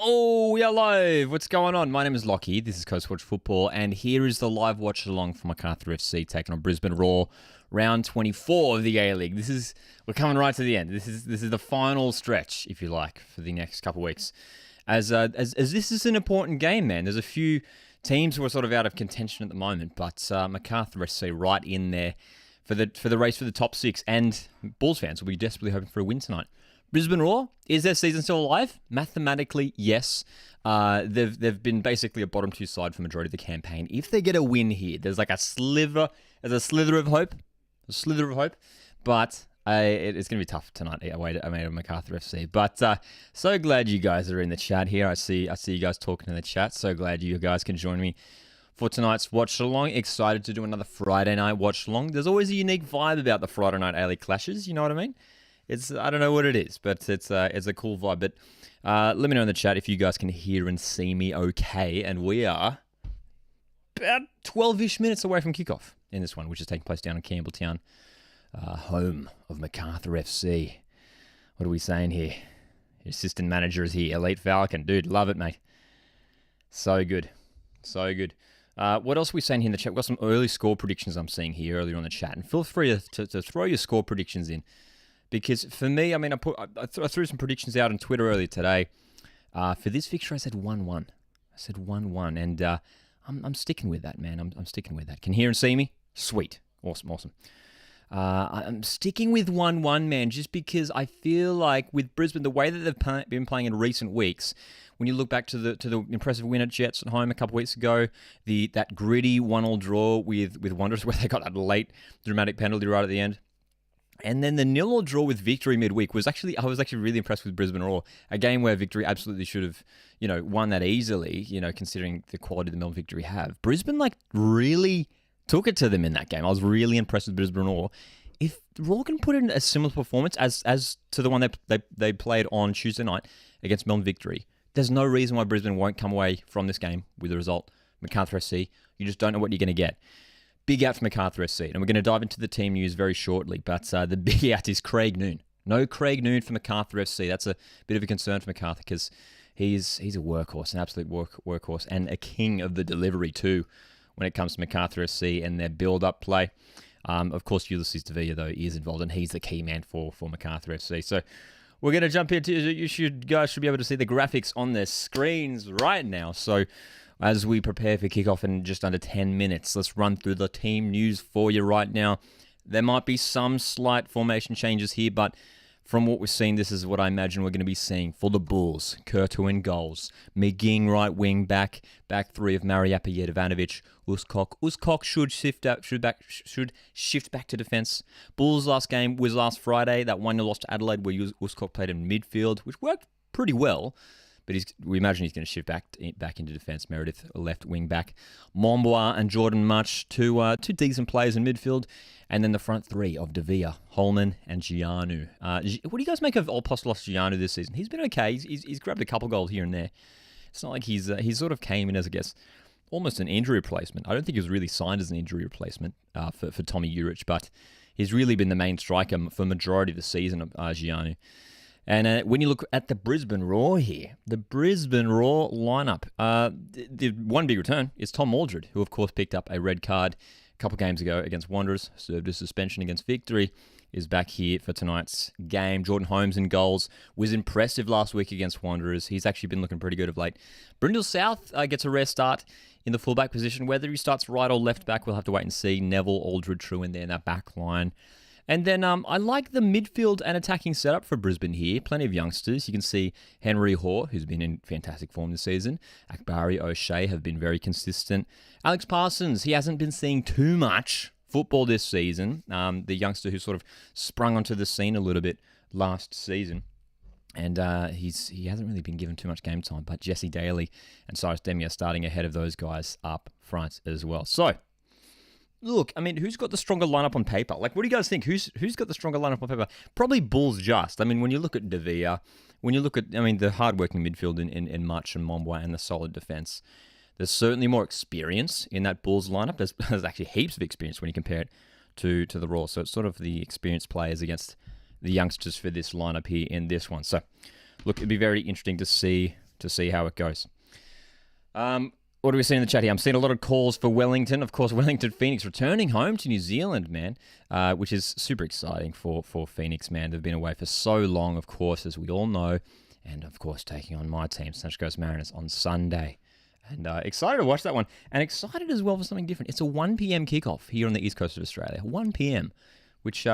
Oh, we are live. What's going on? My name is Lockie. This is Coast Watch Football, and here is the live watch along for Macarthur FC taking on Brisbane Roar, round 24 of the A-League. We're coming right to the end. This is the final stretch, if you like, for the next couple of weeks. As this is an important game, man. There's a few teams who are sort of out of contention at the moment, but Macarthur FC right in there for the race for the top six, and Bulls fans will be desperately hoping for a win tonight. Brisbane Roar, is their season still alive? Mathematically, yes. They've been basically a bottom two side for the majority of the campaign. If they get a win here, there's like a slither of hope, but it's going to be tough tonight away to Macarthur FC. But so glad you guys are in the chat here. I see you guys talking in the chat. So glad you guys can join me for tonight's watch along. Excited to do another Friday night watch along. There's always a unique vibe about the Friday night A-League clashes. You know what I mean? I don't know what it is, but it's a cool vibe. But let me know in the chat if you guys can hear and see me okay. And we are about 12-ish minutes away from kickoff in this one, which is taking place down in Campbelltown, home of Macarthur FC. What are we saying here? Your assistant manager is here. Elite Falcon. Dude, love it, mate. So good. So good. What else are we saying here in the chat? We've got some early score predictions I'm seeing here earlier on the chat. And feel free to throw your score predictions in. Because for me, I mean, I threw some predictions out on Twitter earlier today. For this fixture, I said 1-1. I said 1-1, and I'm sticking with that, man. I'm sticking with that. Can you hear and see me? Sweet. Awesome. I'm sticking with 1-1, man, just because I feel like with Brisbane, the way that they've been playing in recent weeks, when you look back to the impressive win at Jets at home a couple of weeks ago, that gritty 1-1 draw with Wanderers where they got that late dramatic penalty right at the end. And then the 0-0 draw with Victory midweek I was actually really impressed with Brisbane Roar. A game where Victory absolutely should have, won that easily, considering the quality the Melbourne Victory have. Brisbane, really took it to them in that game. I was really impressed with Brisbane Roar. If Roar can put in a similar performance as to the one they played on Tuesday night against Melbourne Victory, there's no reason why Brisbane won't come away from this game with a result. Macarthur FC, you just don't know what you're going to get. Big out for Macarthur FC, and we're going to dive into the team news very shortly, but the big out is Craig Noon. No Craig Noon for Macarthur FC. That's a bit of a concern for Macarthur because he's a workhorse, an absolute workhorse, and a king of the delivery too when it comes to Macarthur FC and their build-up play. Of course, Ulysses Davila, though, is involved, and he's the key man for Macarthur FC. So we're going to jump into it. Guys should be able to see the graphics on their screens right now. So as we prepare for kickoff in just under 10 minutes, let's run through the team news for you right now. There might be some slight formation changes here, but from what we've seen, this is what I imagine we're going to be seeing for the Bulls. Kurtu in goals. McGing right wing back three of Mariappa Jedivanovic. Uskok should shift back to defence. Bulls last game was last Friday. That 1-0 loss to Adelaide where Uskok played in midfield, which worked pretty well. But we imagine he's going to shift back into defence. Meredith, left wing back. Mombois and Jordan Much, two decent players in midfield. And then the front three of Devia, Holman, and Gianu. What do you guys make of Apostolos Gianu this season? He's been okay. He's grabbed a couple goals here and there. It's not like he's sort of came in as, I guess, almost an injury replacement. I don't think he was really signed as an injury replacement for Tommy Urich, but he's really been the main striker for the majority of the season of Gianu. And when you look at the Brisbane Roar here, the Brisbane Roar lineup, the one big return is Tom Aldred, who of course picked up a red card a couple games ago against Wanderers, served a suspension against Victory, is back here for tonight's game. Jordan Holmes in goals, was impressive last week against Wanderers. He's actually been looking pretty good of late. Brindle South gets a rare start in the fullback position. Whether he starts right or left back, we'll have to wait and see. Neville, Aldred, True in there in that back line. And then I like the midfield and attacking setup for Brisbane here. Plenty of youngsters. You can see Henry Hoare, who's been in fantastic form this season. Akbari, O'Shea have been very consistent. Alex Parsons, he hasn't been seeing too much football this season. The youngster who sort of sprung onto the scene a little bit last season. And he hasn't really been given too much game time. But Jesse Daly and Cyrus Demi are starting ahead of those guys up front as well. So, look, I mean, who's got the stronger lineup on paper? Like, what do you guys think? Who's got the stronger lineup on paper? Probably Bulls just. I mean, when you look at Devia, when you look at, the hard-working midfield in Much and Mombois and the solid defence, there's certainly more experience in that Bulls lineup. There's actually heaps of experience when you compare it to the Raw. So it's sort of the experienced players against the youngsters for this lineup here in this one. So, look, it'd be very interesting to see to see how it goes. What do we see in the chat here? I'm seeing a lot of calls for Wellington. Of course, Wellington Phoenix returning home to New Zealand, man, which is super exciting for Phoenix, man. They've been away for so long, of course, as we all know. And, of course, taking on my team, Sunshine Coast Mariners, on Sunday. And excited to watch that one. And excited as well for something different. It's a 1 p.m. kickoff here on the east coast of Australia. 1 p.m., which,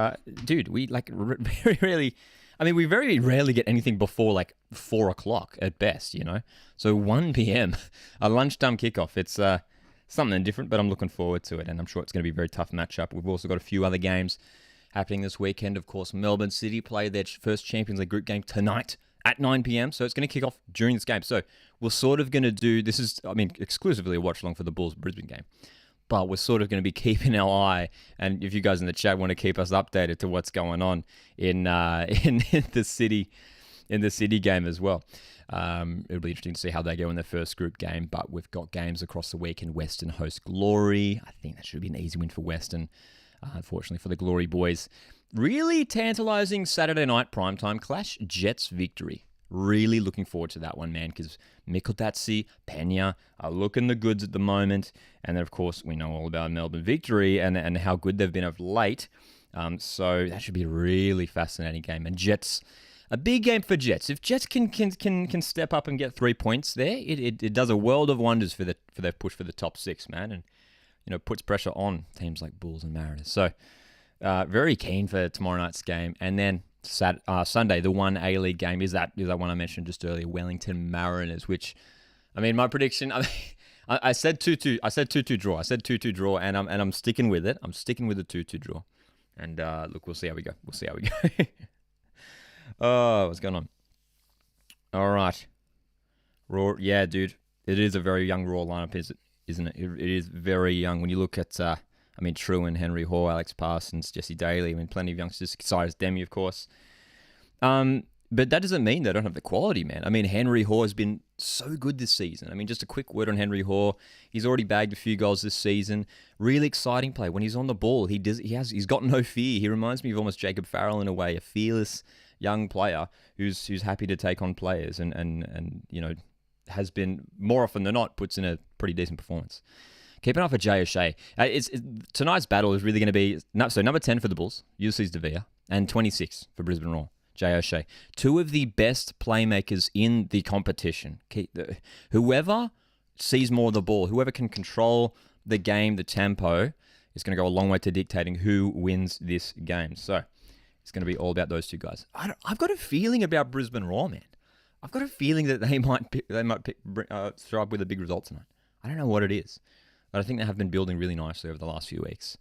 dude, we very rarely... I mean, we very rarely get anything before 4 o'clock at best, So 1 p.m., a lunchtime kickoff. It's something different, but I'm looking forward to it. And I'm sure it's going to be a very tough matchup. We've also got a few other games happening this weekend. Of course, Melbourne City play their first Champions League group game tonight at 9 p.m. So it's going to kick off during this game. So we're sort of going to do, this is, exclusively a watch-along for the Bulls-Brisbane game. But we're sort of going to be keeping our eye, and if you guys in the chat want to keep us updated to what's going on in the city game as well. It'll be interesting to see how they go in their first group game, but we've got games across the week in Western host Glory. I think that should be an easy win for Western, unfortunately for the Glory boys. Really tantalising Saturday night primetime clash, Jets victory. Really looking forward to that one, man, because Mikodatsi, Pena are looking the goods at the moment. And then, of course, we know all about Melbourne victory and how good they've been of late. So that should be a really fascinating game. And Jets, a big game for Jets. If Jets can step up and get 3 points there, it does a world of wonders for their push for the top 6, man. And, puts pressure on teams like Bulls and Mariners. So very keen for tomorrow night's game. And then Sunday, the one A-League game is that one I mentioned just earlier, Wellington Mariners, which, my prediction, I said 2-2. I said 2-2 draw. I said 2-2 draw, and I'm sticking with it. I'm sticking with the 2-2 draw. And look, we'll see how we go. Oh, what's going on? All right. Raw, yeah, dude. It is a very young Raw lineup, isn't it? It is very young. When you look at, Truman, Henry Hall, Alex Parsons, Jesse Daly, plenty of youngsters, Cyrus Demi, of course. But that doesn't mean they don't have the quality, man. Henry Hall has been so good this season. Just a quick word on Henry Hall. He's already bagged a few goals this season. Really exciting play. When he's on the ball, he's got no fear. He reminds me of almost Jacob Farrell in a way, a fearless young player who's happy to take on players and has been, more often than not, puts in a pretty decent performance. Keeping up for Jay O'Shea. Tonight's battle is really going to be, so number 10 for the Bulls, Ulysses De Villa, and 26 for Brisbane Roar, Jay O'Shea. Two of the best playmakers in the competition. Whoever sees more of the ball, whoever can control the game, the tempo, is going to go a long way to dictating who wins this game. So it's going to be all about those two guys. I've got a feeling about Brisbane Roar, man. I've got a feeling that they might throw up with a big result tonight. I don't know what it is, but I think they have been building really nicely over the last few weeks.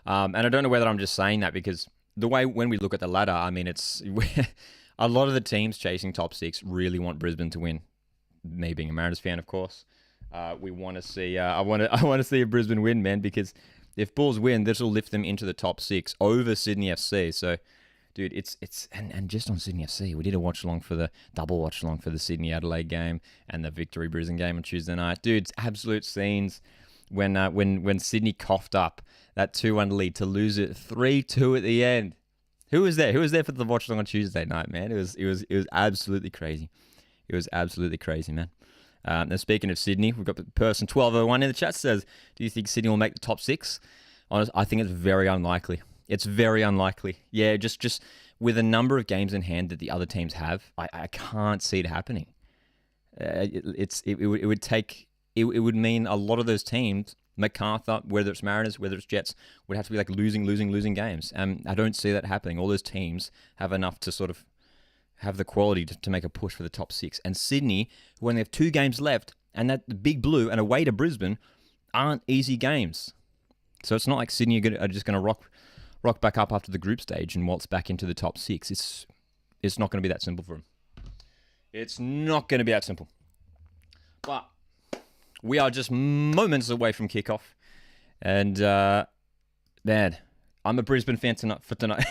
And I don't know whether I'm just saying that because the way when we look at the ladder, it's a lot of the teams chasing top 6 really want Brisbane to win. Me being a Mariners fan, of course, we want to see. I want to see a Brisbane win, man, because if Bulls win, this will lift them into the top 6 over Sydney FC. So, dude, it's just on Sydney FC, we did a watch-along for the double watch-along for the Sydney-Adelaide game and the Victory Brisbane game on Tuesday night. Dude, it's absolute scenes when Sydney coughed up that 2-1 lead to lose it 3-2 at the end. Who was there? Who was there for the watch-along on Tuesday night, man? It was absolutely crazy. It was absolutely crazy, man. Now, speaking of Sydney, we've got person 1201 in the chat says, do you think Sydney will make the top 6? Honestly, I think it's very unlikely. It's very unlikely. Yeah, just with a number of games in hand that the other teams have, I can't see it happening. It would mean a lot of those teams, Macarthur, whether it's Mariners, whether it's Jets, would have to be like losing games. I don't see that happening. All those teams have enough to sort of have the quality to make a push for the top 6. And Sydney, who only have 2 games left, and that the Big Blue and away to Brisbane aren't easy games. So it's not like Sydney are just going to rock back up after the group stage and waltz back into the top 6. It's not going to be that simple for them. It's not going to be that simple. But we are just moments away from kickoff. And, man, I'm a Brisbane fan for tonight.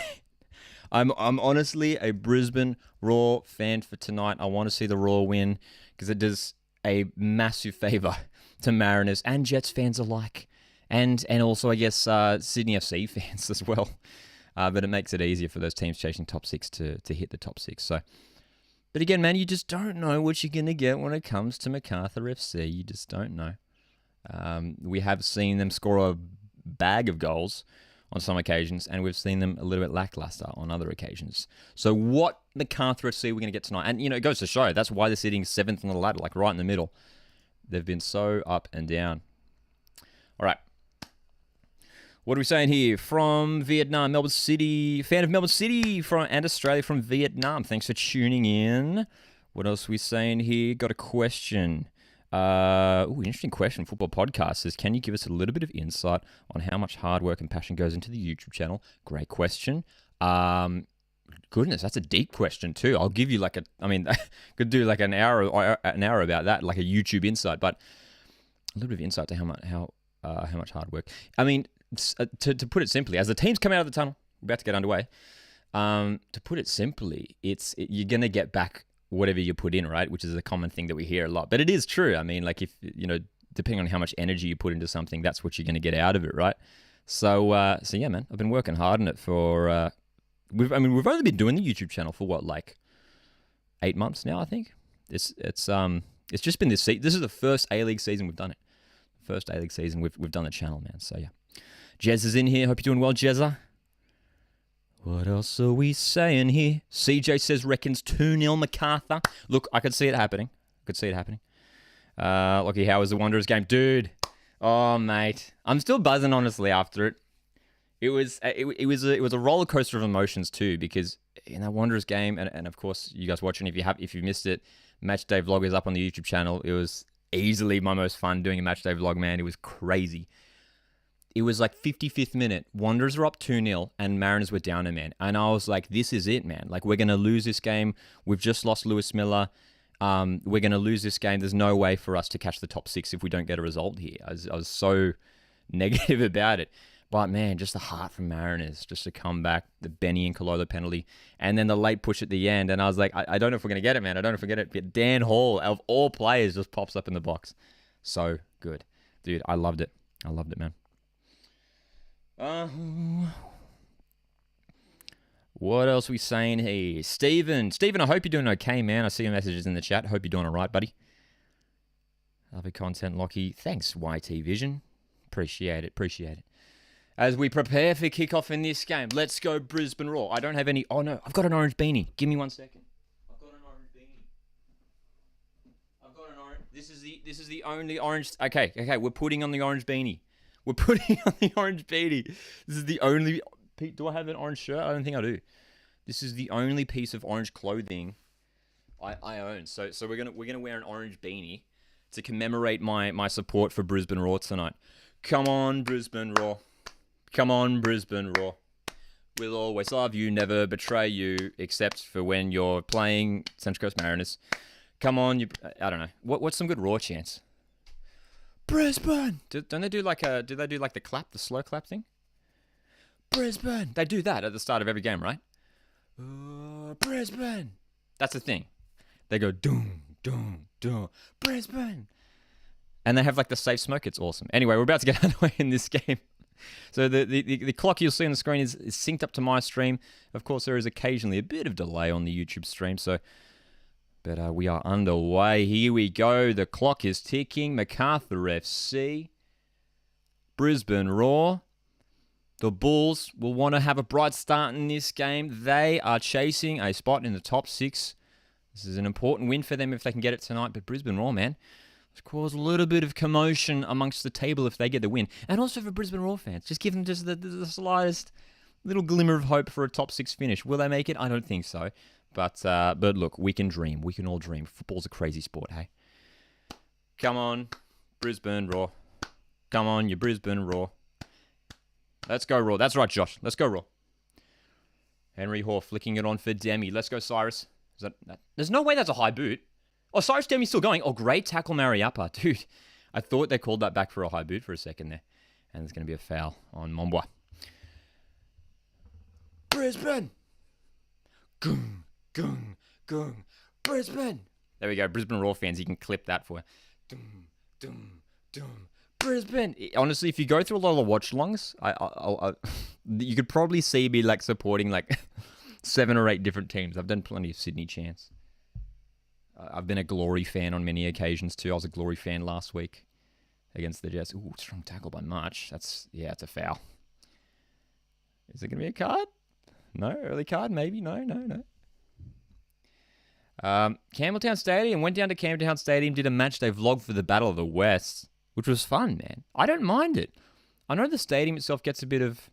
I'm honestly a Brisbane Roar fan for tonight. I want to see the Roar win because it does a massive favour to Mariners and Jets fans alike. And also, I guess, Sydney FC fans as well. But it makes it easier for those teams chasing top 6 to hit the top 6. So, But again, man, you just don't know what you're going to get when it comes to Macarthur FC. You just don't know. We have seen them score a bag of goals on some occasions, and we've seen them a little bit lackluster on other occasions. So what Macarthur FC we're going to get tonight? And, it goes to show, that's why they're sitting 7th on the ladder, like right in the middle. They've been so up and down. All right. What are we saying here? From Vietnam, Melbourne City. Fan of Melbourne City and Australia from Vietnam. Thanks for tuning in. What else are we saying here? Got a question. Interesting question. Football podcast says, can you give us a little bit of insight on how much hard work and passion goes into the YouTube channel? Great question. Goodness, that's a deep question too. I'll give you could do like an hour about that, like a YouTube insight, but a little bit of insight to how much hard work. I mean, to put it simply, as the teams come out of the tunnel, we're about to get underway. To put it simply, you're gonna get back whatever you put in, right? Which is a common thing that we hear a lot. But it is true. I mean, like if, depending on how much energy you put into something, that's what you're going to get out of it, right? So yeah, man, I've been working hard on it for, we've only been doing the YouTube channel for what, like 8 months now, I think. It's just been this is the first A-League season we've done it. First A-League season we've done the channel, man. So yeah. Jez is in here. Hope you're doing well, Jezza. What else are we saying here? CJ says reckons 2-0 Macarthur. Look, I could see it happening. Lockie, how was the Wanderers game? Dude, oh, mate. I'm still buzzing, honestly, after it. It was a roller coaster of emotions, too, because in that Wanderers game, and of course, you guys watching, if you missed it, Match Day Vlog is up on the YouTube channel. It was easily my most fun doing a Match Day Vlog, man. It was crazy. It was like 55th minute. Wanderers are up 2-0 and Mariners were down a man. And I was like, this is it, man. Like, we're going to lose this game. We've just lost Lewis Miller. We're going to lose this game. There's no way for us to catch the top 6 if we don't get a result here. I was so negative about it. But, man, just the heart from Mariners, just to come back, the Benny and Cololo penalty, and then the late push at the end. And I was like, I don't know if we're going to get it, man. I don't know if we're going to get it. But Dan Hall, of all players, just pops up in the box. So good. Dude, I loved it. Man. What else are we saying here? Steven, I hope you're doing okay, man. I see your messages in the chat. Hope you're doing all right, buddy. Lovely content, Lockie. Thanks, YT Vision. Appreciate it. As we prepare for kickoff in this game, let's go Brisbane Raw. I don't have any... Oh, no. I've got an orange beanie. Give me 1 second. I've got an orange beanie. This is the only orange... Okay. We're putting on the orange beanie. This is the only... Do I have an orange shirt? I don't think I do. This is the only piece of orange clothing I own. So we're gonna wear an orange beanie to commemorate my support for Brisbane Raw tonight. Come on, Brisbane Raw. We'll always love you, never betray you, except for when you're playing Central Coast Mariners. Come on, I don't know. What's some good Raw chants? Brisbane. Do they do like the clap, the slow clap thing? Brisbane. They do that at the start of every game, right? Brisbane. That's the thing. They go doom, doom, doom. Brisbane. And they have like the safe smoke. It's awesome. Anyway, we're about to get underway in this game. So the clock you'll see on the screen is synced up to my stream. Of course, there is occasionally a bit of delay on the YouTube stream. But we are underway. Here we go. The clock is ticking. Macarthur FC. Brisbane Raw. The Bulls will want to have a bright start in this game. They are chasing a spot in the top 6. This is an important win for them if they can get it tonight. But Brisbane Raw, man, it's caused a little bit of commotion amongst the table if they get the win. And also for Brisbane Raw fans, just give them just the slightest little glimmer of hope for a top 6 finish. Will they make it? I don't think so. But look, we can dream. We can all dream. Football's a crazy sport, hey? Come on, Brisbane Raw. Come on, you Brisbane Raw. Let's go, Raw. That's right, Josh. Let's go, Raw. Henry Hoare flicking it on for Demi. Let's go, Cyrus. There's no way that's a high boot. Oh, Cyrus Demi's still going. Oh, great tackle, Mariappa. Dude, I thought they called that back for a high boot for a second there. And there's going to be a foul on Mombois. Brisbane. Gung, gung, gung. Brisbane. There we go. Brisbane Raw fans, you can clip that for you. Dum, dum, dum. Brisbane. Honestly, if you go through a lot of the watchalongs, you could probably see me like supporting like 7 or 8 different teams. I've done plenty of Sydney chants. I've been a Glory fan on many occasions too. I was a Glory fan last week against the Jets. Ooh, strong tackle by March. It's a foul. Is it going to be a card? No, early card, maybe. No. Campbelltown Stadium. Went down to Campbelltown Stadium, did a match day vlog for the Battle of the West, which was fun, man. I don't mind it. I know the stadium itself gets a bit of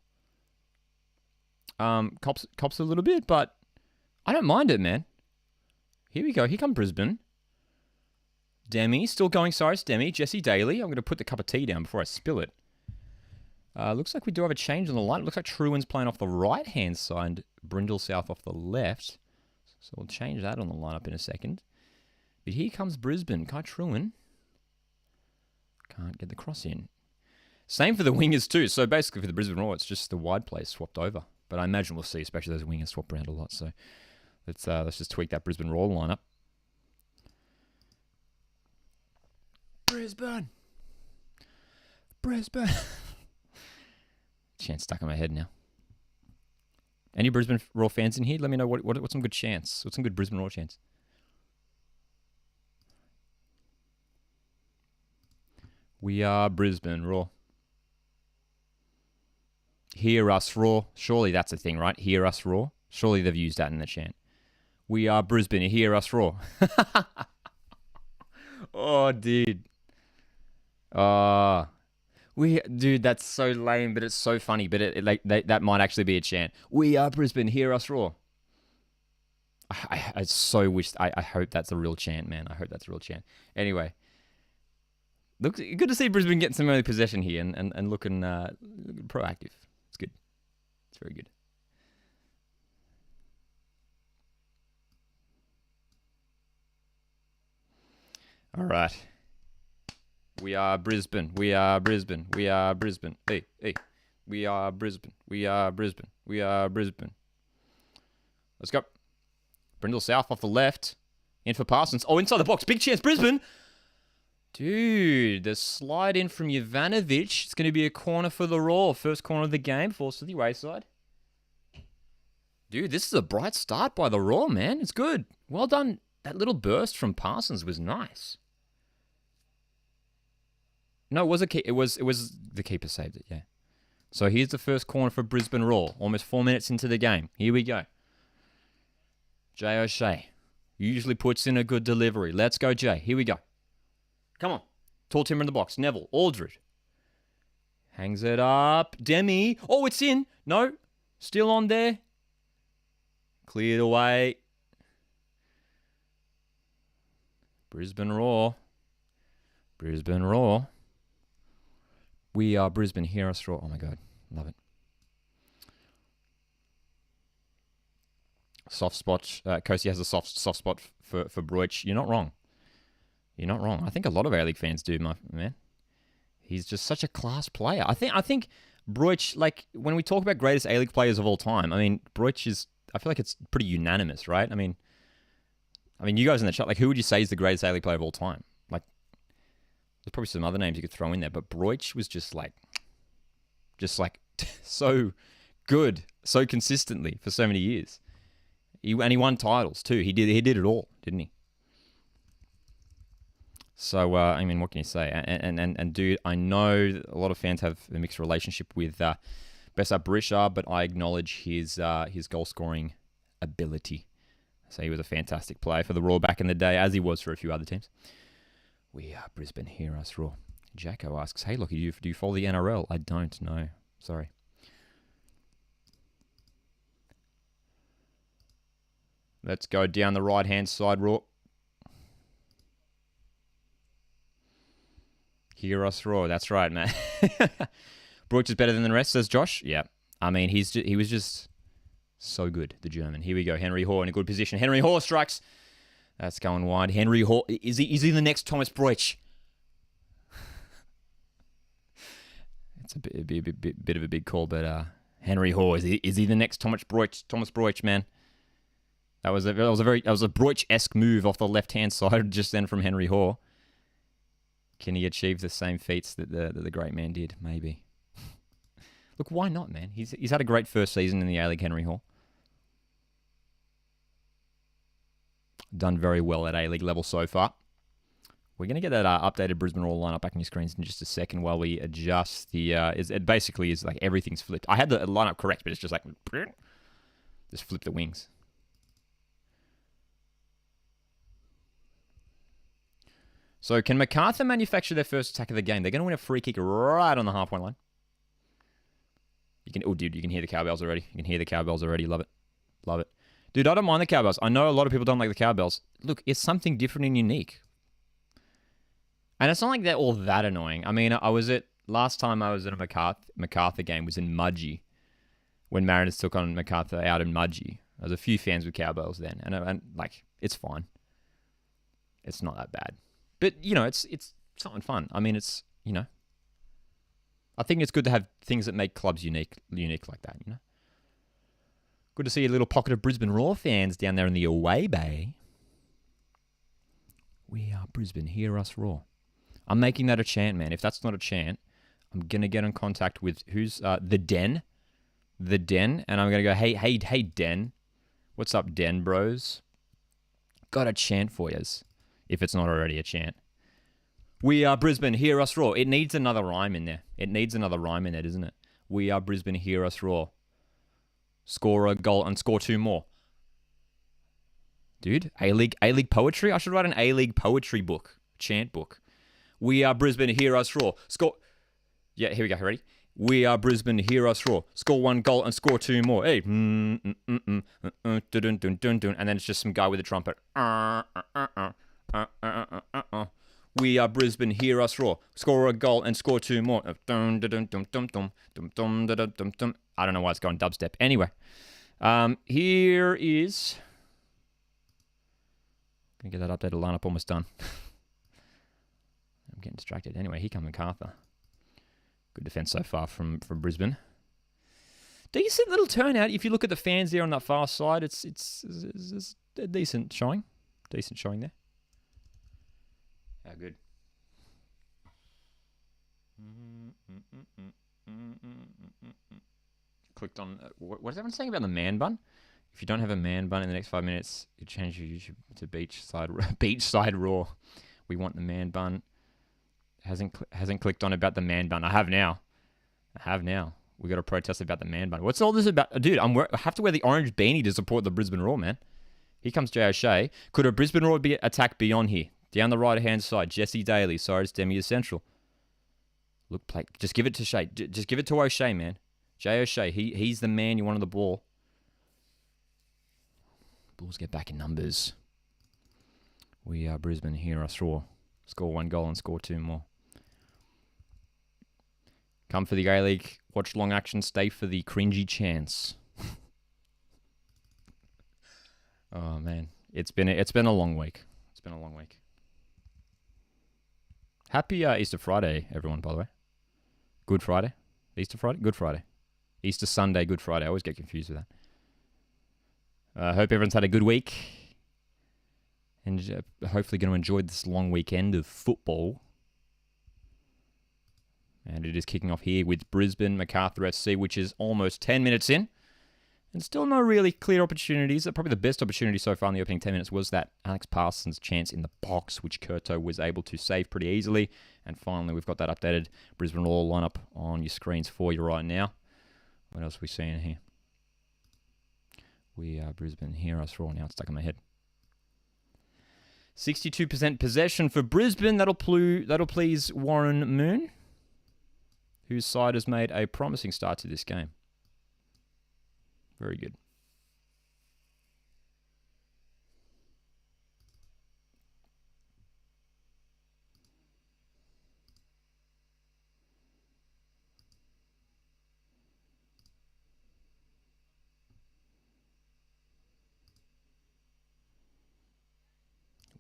cops a little bit, but I don't mind it, man. Here we go. Here come Brisbane. Demi, still going. Sorry, it's Demi. Jesse Daly. I'm going to put the cup of tea down before I spill it. Looks like we do have a change on the line. It looks like Truan's playing off the right-hand side, Brindle South off the left. So we'll change that on the lineup in a second. But here comes Brisbane. Kai Truan can't get the cross in. Same for the wingers too. So basically for the Brisbane Roar, it's just the wide plays swapped over. But I imagine we'll see, especially those wingers swap around a lot. So let's just tweak that Brisbane Roar lineup. Brisbane. Chance stuck in my head now. Any Brisbane Roar fans in here? Let me know what's some good chance. What's some good Brisbane Roar chance? We are Brisbane Roar. Hear us roar. Surely that's a thing, right? Hear us roar. Surely they've used that in the chant. We are Brisbane. Hear us roar. Oh, dude. Dude, that's so lame, but it's so funny. But that might actually be a chant. We are Brisbane. Hear us roar. I so wish. I hope that's a real chant, man. I hope that's a real chant. Anyway, looks good to see Brisbane getting some early possession here and looking proactive. It's good. It's very good. All right. We are Brisbane. We are Brisbane. We are Brisbane. Hey. We are Brisbane. We are Brisbane. We are Brisbane. Let's go. Brindle South off the left. In for Parsons. Oh, inside the box. Big chance, Brisbane. Dude, the slide in from Jovanovic. It's going to be a corner for the Roar. First corner of the game. Falls to the away side. Dude, this is a bright start by the Roar, man. It's good. Well done. That little burst from Parsons was nice. No, it was it was the keeper saved it, yeah. So here's the first corner for Brisbane Roar. Almost 4 minutes into the game. Here we go. Jay O'Shea usually puts in a good delivery. Let's go, Jay. Here we go. Come on. Tall timber in the box. Neville. Aldred. Hangs it up. Demi. Oh, it's in. No. Still on there. Cleared away. Brisbane Roar. Brisbane Roar. We are Brisbane. Hear us roar. Oh, my God. Love it. Soft spot. Kosi has a soft spot for Broich. You're not wrong. You're not wrong. I think a lot of A-League fans do, my man. He's just such a class player. I think Broich, like, when we talk about greatest A-League players of all time, I mean, Broich is, I feel like it's pretty unanimous, right? I mean, you guys in the chat, like, who would you say is the greatest A-League player of all time? Like, there's probably some other names you could throw in there, but Broich was just like so good, so consistently for so many years. He won titles too. He did it all, didn't he? So I mean, what can you say? And dude, I know a lot of fans have a mixed relationship with Bessa Barisha, but I acknowledge his goal scoring ability. So he was a fantastic player for the Roar back in the day, as he was for a few other teams. We are Brisbane. Hear us roar. Jacko asks, "Hey, look, do you follow the NRL?" I don't know. Sorry. Let's go down the right-hand side, Roar. Hear us roar. That's right, man. Broich is better than the rest, says Josh. Yeah. I mean, he was just so good, the German. Here we go. Henry Hoare in a good position. Henry Hoare strikes. That's going wide. Henry Hoare. Is he the next Thomas Broich? It's a bit of a big call, but Henry Hoare, is he the next Thomas Broich? Thomas Broich, man. That was a Broich-esque move off the left-hand side just then from Henry Hoare. Can he achieve the same feats that the great man did? Maybe. Look, why not, man? He's had a great first season in the A-League, Henry Hoare. Done very well at A-League level so far. We're going to get that updated Brisbane Roar lineup back on your screens in just a second while we adjust the... it basically is like everything's flipped. I had the lineup correct, but it's just like... Just flip the wings. So can Macarthur manufacture their first attack of the game? They're going to win a free kick right on the half-point line. Oh, dude, you can hear the cowbells already. You can hear the cowbells already. Love it. Love it. Dude, I don't mind the cowbells. I know a lot of people don't like the cowbells. Look, it's something different and unique. And it's not like they're all that annoying. I mean, last time I was at a Macarthur game was in Mudgee. When Mariners took on Macarthur out in Mudgee. There was a few fans with cowbells then. And like, it's fine. It's not that bad. But, you know, it's something fun. I mean, it's, you know. I think it's good to have things that make clubs unique like that, you know. Good to see a little pocket of Brisbane Roar fans down there in the away bay. We are Brisbane, hear us roar. I'm making that a chant, man. If that's not a chant, I'm going to get in contact with the Den. The Den. And I'm going to go, hey, Den. What's up, Den bros? Got a chant for yous. If it's not already a chant. We are Brisbane, hear us roar. It needs another rhyme in there. It needs another rhyme in there, doesn't it? We are Brisbane, hear us roar. Score a goal and score 2 more. Dude, A-League poetry? I should write an A-League poetry book. Chant book. We are Brisbane, hear us roar. Score... Yeah, here we go. Ready? We are Brisbane, hear us roar. Score 1 goal and score 2 more. Hey. And then it's just some guy with a trumpet. We are Brisbane, hear us roar. Score a goal and score 2 more. I don't know why it's going dubstep. Anyway, here is... Gonna get that updated lineup almost done. I'm getting distracted. Anyway, here comes Macarthur. Good defense so far from Brisbane. Decent little turnout. If you look at the fans there on that far side, it's a decent showing. Decent showing there. How good. Clicked on... what is everyone saying about the man bun? If you don't have a man bun in the next 5 minutes, you change your YouTube to beachside raw. We want the man bun. Hasn't clicked on about the man bun. I have now. We got to protest about the man bun. What's all this about? Dude, I have to wear the orange beanie to support the Brisbane Roar, man. Here comes J. O'Shea. Could a Brisbane Roar be attacked beyond here? Down the right-hand side, Jesse Daly. Sorry, it's Demi Essential. Look, play. Just give it to Shea. Just give it to O'Shea, man. J. O'Shea. He's the man you wanted the ball. Bulls get back in numbers. We are Brisbane, hear us roar. Score 1 goal and score 2 more. Come for the A-League. Watch long action. Stay for the cringy chance. Oh, man. It's been a long week. It's been a long week. Happy Easter Friday, everyone, by the way. Good Friday. Easter Friday? Good Friday. Easter Sunday, Good Friday. I always get confused with that. Hope everyone's had a good week. And hopefully going to enjoy this long weekend of football. And it is kicking off here with Brisbane, Macarthur FC, which is almost 10 minutes in. And still no really clear opportunities. Probably the best opportunity so far in the opening 10 minutes was that Alex Parsons chance in the box, which Curto was able to save pretty easily. And finally, we've got that updated Brisbane Roar lineup on your screens for you right now. What else are we seeing here? We are Brisbane, hear us roar. Now it's stuck in my head. 62% possession for Brisbane. That'll please Warren Moon, whose side has made a promising start to this game. Very good.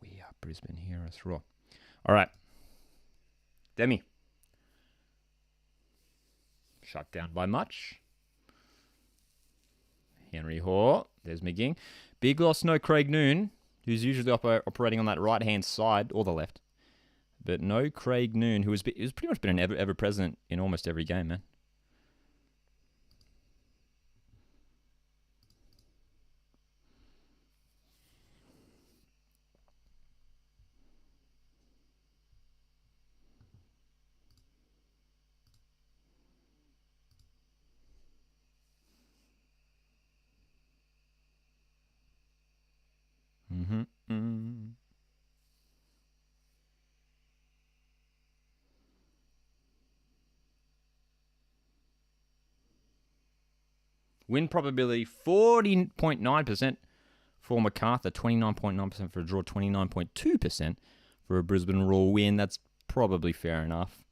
We are Brisbane, hear us roar. All right. Demi. Shut down by much. Henry Hoare. There's McGing. Big loss, no Craig Noon, who's usually operating on that right-hand side, or the left. But no Craig Noon, who's pretty much been an ever-present in almost every game, man. Win probability 40.9% for Macarthur, 29.9% for a draw, 29.2% for a Brisbane Roar win. That's probably fair enough.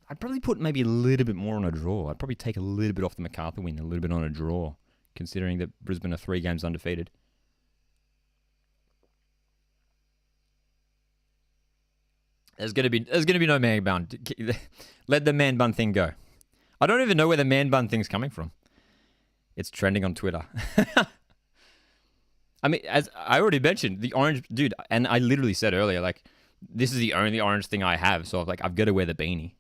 I'd probably put maybe a little bit more on a draw. I'd probably take a little bit off the Macarthur win, a little bit on a draw, considering that Brisbane are 3 games undefeated. There's gonna be no man bun. Let the man bun thing go. I don't even know where the man bun thing's coming from. It's trending on Twitter. I mean, as I already mentioned, the orange dude, and I literally said earlier, like, this is the only orange thing I have, so I've got to wear the beanie.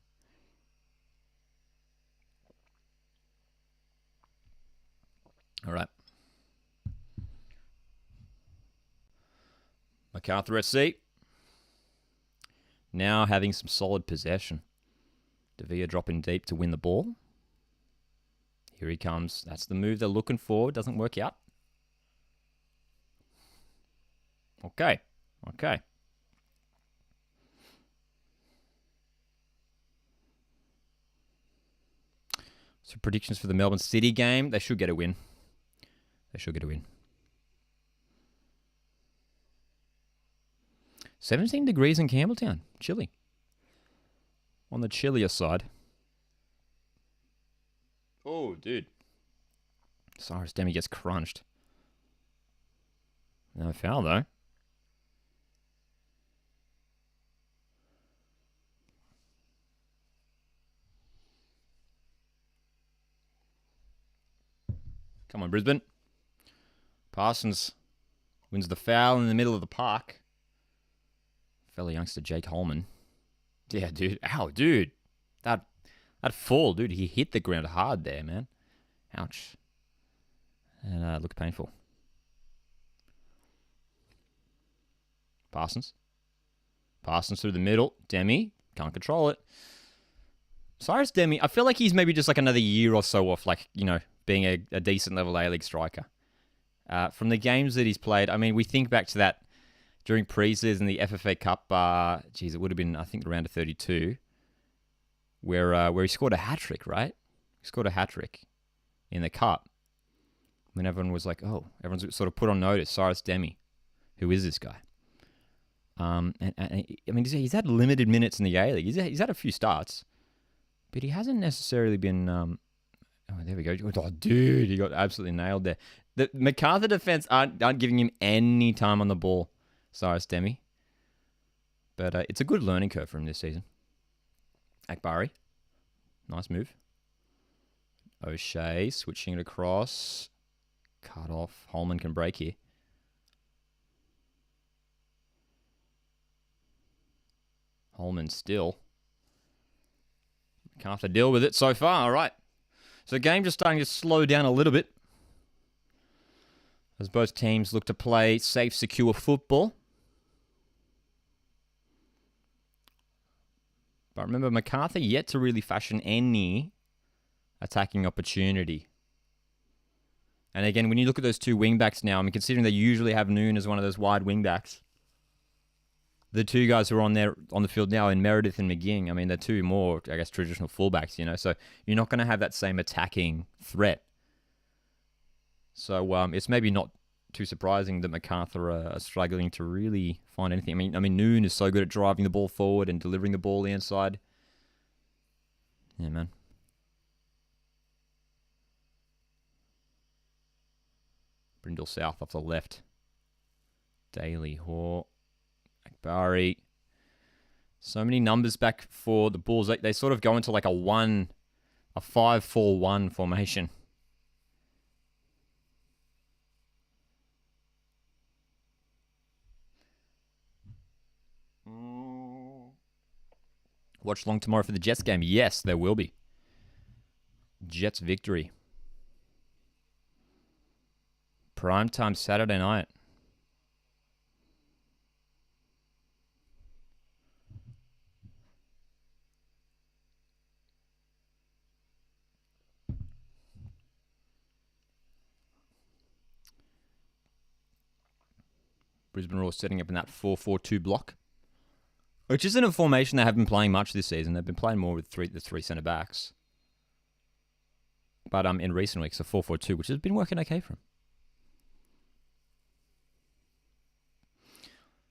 All right. Macarthur SC. Now having some solid possession. Devere dropping deep to win the ball. Here he comes. That's the move they're looking for. Doesn't work out. Okay. So predictions for the Melbourne City game. They should get a win. 17 degrees in Campbelltown. Chilly. On the chillier side. Oh, dude. Cyrus Demi gets crunched. No foul, though. Come on, Brisbane. Parsons wins the foul in the middle of the park. Fellow youngster Jake Holman. Yeah, dude. Ow, dude. That fall, dude. He hit the ground hard there, man. Ouch. And looked painful. Parsons through the middle. Demi. Can't control it. Cyrus Demi, I feel like he's maybe just like another year or so off, like, you know, being a decent level A-League striker. From the games that he's played, I mean, we think back to that during pre-season, the FFA Cup, it would have been, I think, the round of 32, where he scored a hat-trick, right? He scored a hat-trick in the Cup. When everyone was like, oh, everyone's sort of put on notice, Cyrus Demi. Who is this guy? And I mean, he's had limited minutes in the A-League. He's had a few starts, but he hasn't necessarily been... oh, there we go. Oh, dude, he got absolutely nailed there. The Macarthur defense aren't giving him any time on the ball, Cyrus Demi. But it's a good learning curve for him this season. Akbari. Nice move. O'Shea switching it across. Cut off. Holman can break here. Holman still. Macarthur deal with it so far. All right. So the game just starting to slow down a little bit as both teams look to play safe, secure football. But remember, Macarthur yet to really fashion any attacking opportunity. And again, when you look at those two wingbacks now, I mean, considering they usually have Noon as one of those wide wingbacks, the two guys who are on the field now in Meredith and McGing, I mean, they're two more, I guess, traditional fullbacks, you know, so you're not going to have that same attacking threat. So it's maybe not too surprising that Macarthur are struggling to really find anything. I mean, Noon is so good at driving the ball forward and delivering the ball the inside. Yeah, man. Brindle South off the left. Daly, Hoare, Akbari. So many numbers back for the Bulls. They sort of go into like a 5-4-1 formation. Watchalong tomorrow for the Jets game. Yes, there will be. Jets victory. Primetime Saturday night. Brisbane Roar setting up in that 4-4-2 block, which isn't a formation they have been playing much this season. They've been playing more with the three centre-backs. but in recent weeks, a 4-4-2, which has been working okay for him.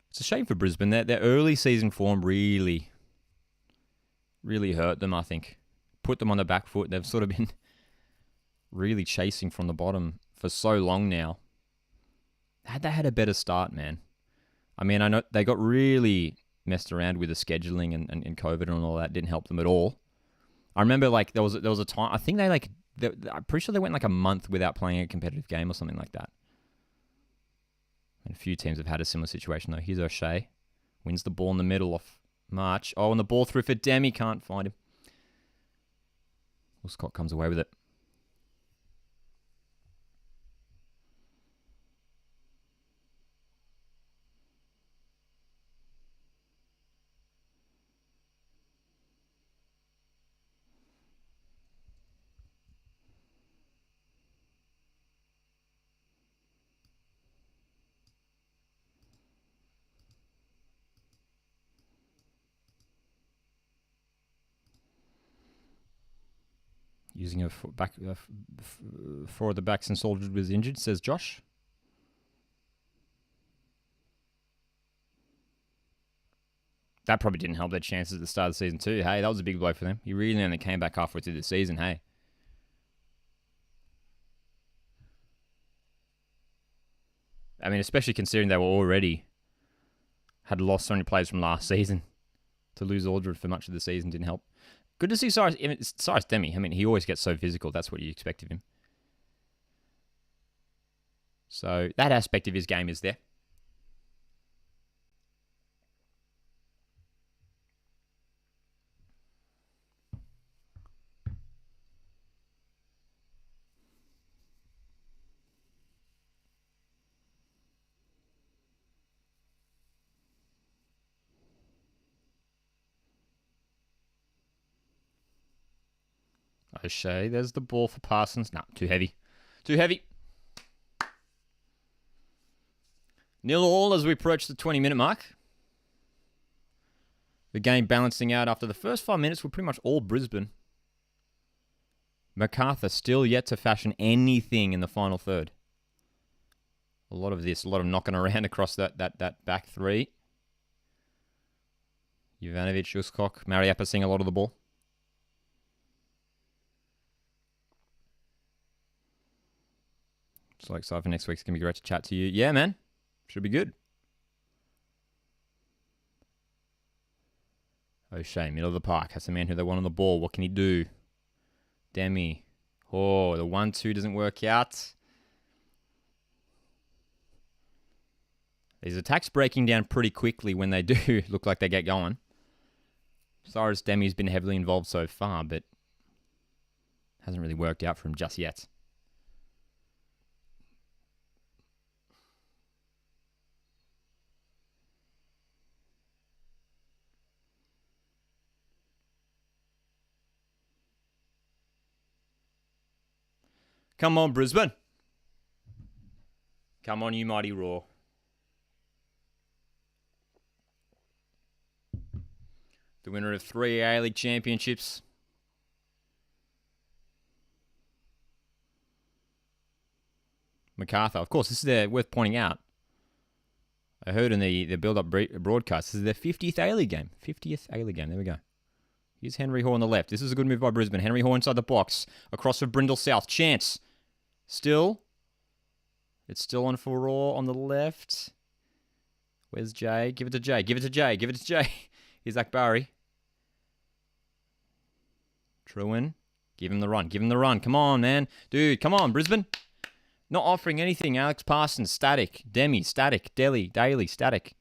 It's a shame for Brisbane. Their early season form really hurt them, I think. Put them on the back foot. They've sort of been really chasing from the bottom for so long now. Had they had a better start, man. I mean, I know they got really messed around with the scheduling and COVID and all that. Didn't help them at all. I remember there was a time, I think I'm pretty sure they went like a month without playing a competitive game or something like that. And a few teams have had a similar situation, though. Here's O'Shea. Wins the ball in the middle off March. Oh, and the ball through for Demi. Can't find him. Well, Scott comes away with it. Using a four of the backs and Soldier was injured, says Josh. That probably didn't help their chances at the start of the season too. Hey, that was a big blow for them. He really only came back halfway through the season, hey. I mean, especially considering they were already had lost so many players from last season. To lose Aldred for much of the season didn't help. Good to see Cyrus Demi. I mean, he always gets so physical. That's what you expect of him. So that aspect of his game is there. O'Shea, there's the ball for Parsons. No, too heavy. Too heavy. 0-0 as we approach the 20-minute mark. The game balancing out after the first 5 minutes were pretty much all Brisbane. Macarthur still yet to fashion anything in the final third. A lot of knocking around across that back three. Jovanovic, Uskok, Mariappa seeing a lot of the ball. So excited for next week's going to be great to chat to you. Yeah, man. Should be good. O'Shea, middle of the park. Has the man who they want on the ball. What can he do? Demi. Oh, the 1-2 doesn't work out. These attacks breaking down pretty quickly when they do look like they get going. Cyrus Demi's been heavily involved so far, but hasn't really worked out for him just yet. Come on, Brisbane. Come on, you mighty Raw. The winner of 3 A-League championships. Macarthur. Of course, this is worth pointing out. I heard in the build-up broadcast, this is their 50th A-League game. 50th A-League game. There we go. Here's Henry Hoare on the left. This is a good move by Brisbane. Henry Hoare inside the box. Across for Brindle South. Chance. Still. It's still on for Raw on the left. Where's Jay? Give it to Jay. Give it to Jay. Give it to Jay. Here's Akbari. Truin. Give him the run. Give him the run. Come on, man. Dude, come on, Brisbane. Not offering anything. Alex Parsons, static. Demi, static. Daly, static.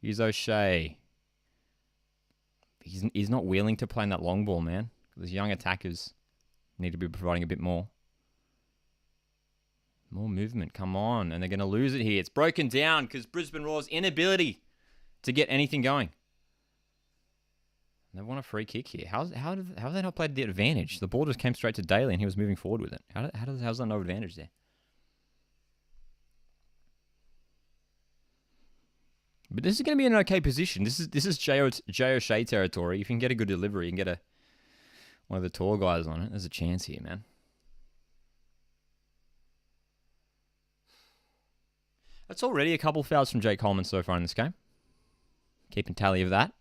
Here's O'Shea. He's not willing to play in that long ball, man. Those young attackers need to be providing a bit more. More movement, come on. And they're going to lose it here. It's broken down because Brisbane Raw's inability to get anything going. They want a free kick here. How have they not played the advantage? The ball just came straight to Daly and he was moving forward with it. How's that no advantage there? But this is going to be an okay position. This is Jay O'Shea territory. If you can get a good delivery and get one of the tall guys on it, there's a chance here, man. That's already a couple fouls from Jake Coleman so far in this game. Keeping tally of that.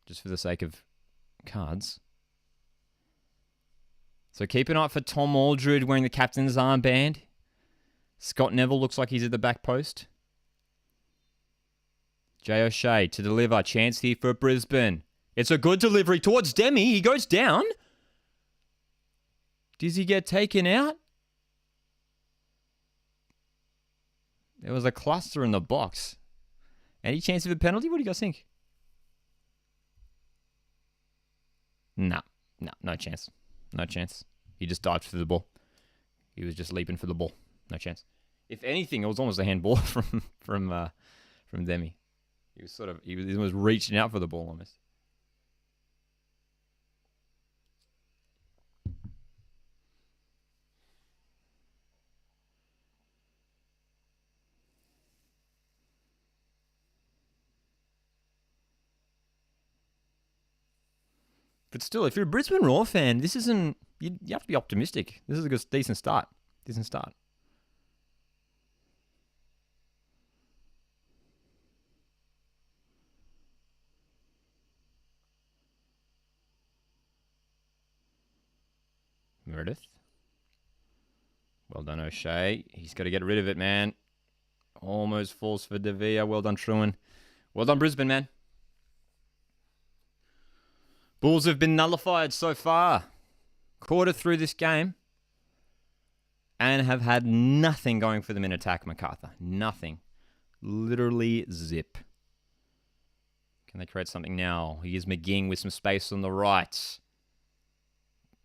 Just for the sake of cards. So keep an eye out for Tom Aldred wearing the captain's armband. Scott Neville looks like he's at the back post. Jay O'Shea to deliver. Chance here for Brisbane. It's a good delivery towards Demi. He goes down. Does he get taken out? There was a cluster in the box. Any chance of a penalty? What do you guys think? No, no chance. No chance. He just dived for the ball. He was just leaping for the ball. No chance. If anything, it was almost a handball from Demi. He was reaching out for the ball almost. But still, if you're a Brisbane Roar fan, this isn't... You have to be optimistic. This is a decent start. Decent start. Meredith. Well done, O'Shea. He's got to get rid of it, man. Almost falls for De Villa. Well done, Truan. Well done, Brisbane, man. Bulls have been nullified so far. Quarter through this game. And have had nothing going for them in attack, Macarthur. Nothing. Literally zip. Can they create something now? Here's McGing with some space on the right.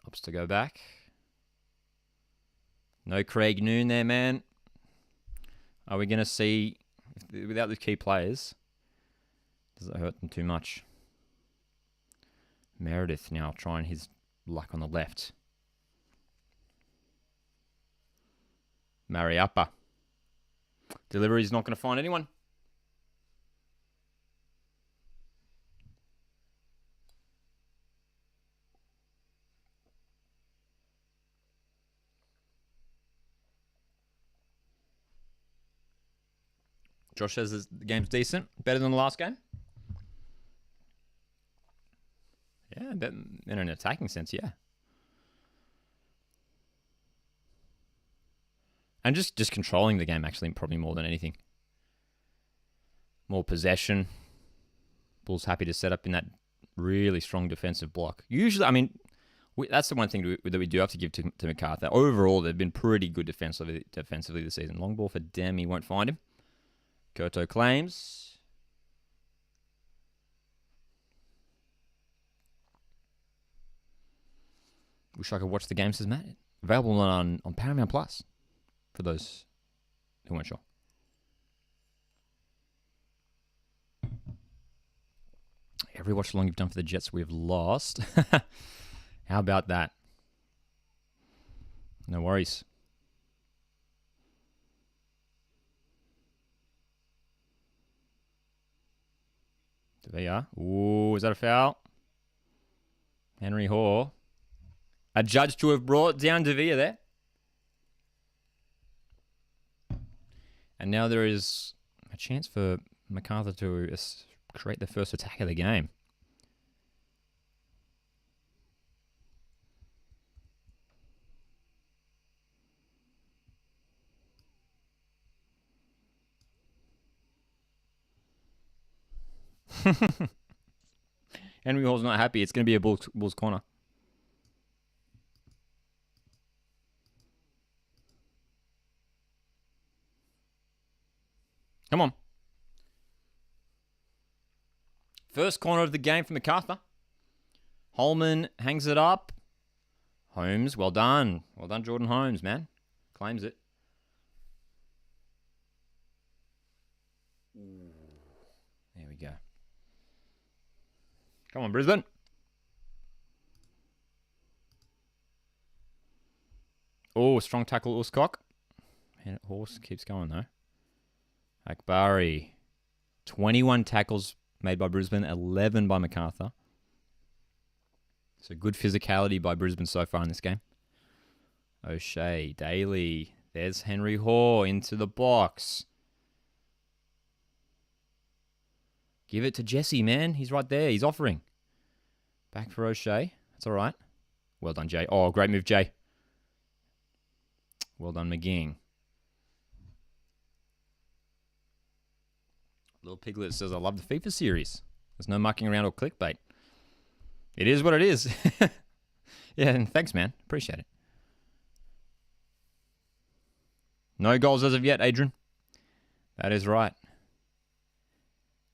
Opts to go back. No Craig Noon there, man. Are we going to see, without the key players, does it hurt them too much? Meredith now trying his luck on the left. Mariappa. Delivery's not going to find anyone. Josh says the game's decent. Better than the last game. Yeah, in an attacking sense, yeah. And just controlling the game, actually, probably more than anything. More possession. Bulls happy to set up in that really strong defensive block. Usually, I mean, that's the one thing that we do have to give to Macarthur. Overall, they've been pretty good defensively this season. Long ball for Demi, won't find him. Kurto claims. Wish I could watch the game, says Matt. Available on Paramount Plus for those who weren't sure. Every watch along you've done for the Jets, we've lost. How about that? No worries. There you are. Ooh, is that a foul? Henry Hoare. A judge to have brought down De Villa there. And now there is a chance for Macarthur to create the first attack of the game. Henry Hall's not happy. It's going to be a Bulls corner. Come on. First corner of the game for Macarthur. Holman hangs it up. Holmes, well done. Well done, Jordan Holmes, man. Claims it. There we go. Come on, Brisbane. Oh, strong tackle, Uscock. And Horse keeps going, though. Akbari. 21 tackles made by Brisbane, 11 by Macarthur. So good physicality by Brisbane so far in this game. O'Shea, Daly. There's Henry Hoare into the box. Give it to Jesse, man. He's right there. He's offering. Back for O'Shea. That's all right. Well done, Jay. Oh, great move, Jay. Well done, McGing. Little Piglet says, I love the FIFA series. There's no mucking around or clickbait. It is what it is. Yeah, and thanks, man. Appreciate it. No goals as of yet, Adrian. That is right.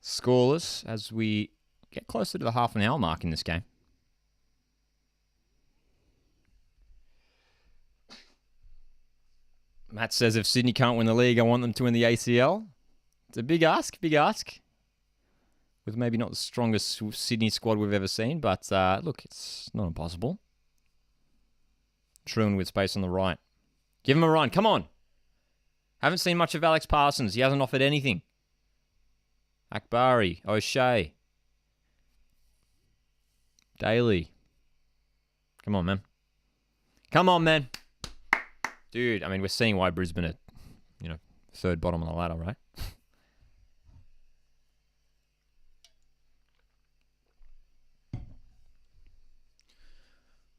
Scoreless as we get closer to the half an hour mark in this game. Matt says if Sydney can't win the league, I want them to win the ACL. It's a big ask, with maybe not the strongest Sydney squad we've ever seen, but look, it's not impossible. Truman with space on the right. Give him a run. Come on. Haven't seen much of Alex Parsons. He hasn't offered anything. Akbari, O'Shea. Daly. Come on, man. Come on, man. Dude, I mean, we're seeing why Brisbane are, third bottom on the ladder, right?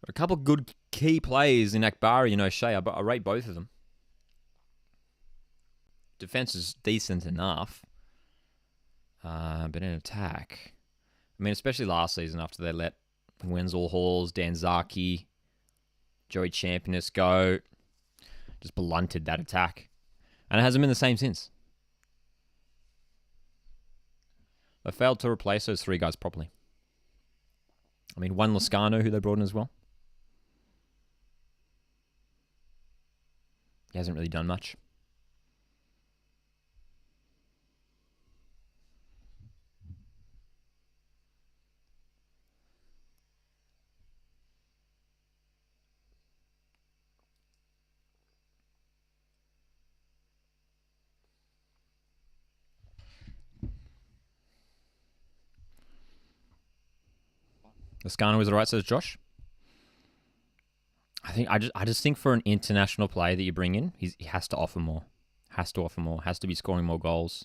A couple of good key plays in Akbari and O'Shea. I rate both of them. Defense is decent enough. But in attack, I mean, especially last season after they let Wenzel Halls, Dan Zaki, Joey Championess go, just blunted that attack. And it hasn't been the same since. They failed to replace those three guys properly. I mean, one Lascano, who they brought in as well. He hasn't really done much. Lascano is all right, says Josh. I just think for an international player that you bring in, he has to offer more. Has to offer more. Has to be scoring more goals.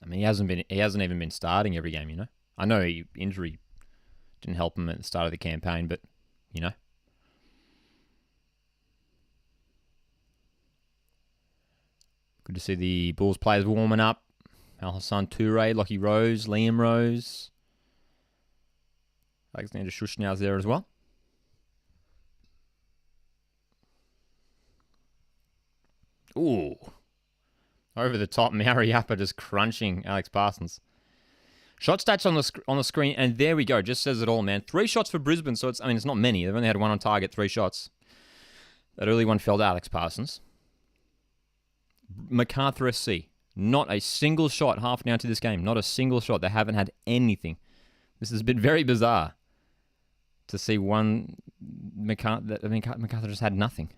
I mean, he hasn't even been starting every game, I know injury didn't help him at the start of the campaign, but Good to see the Bulls players warming up. Al-Hassan Toure, Lockie Rose, Liam Rose. Alexander Shushnow's there as well. Ooh. Over the top, Mariappa just crunching Alex Parsons. Shot stats on the screen, and there we go. Just says it all, man. 3 shots for Brisbane, so it's not many. They've only had 1 on target, 3 shots. That early one fell to Alex Parsons. Macarthur SC. Not a single shot half an hour to this game. Not a single shot. They haven't had anything. This has been very bizarre to see one Macarthur just had nothing.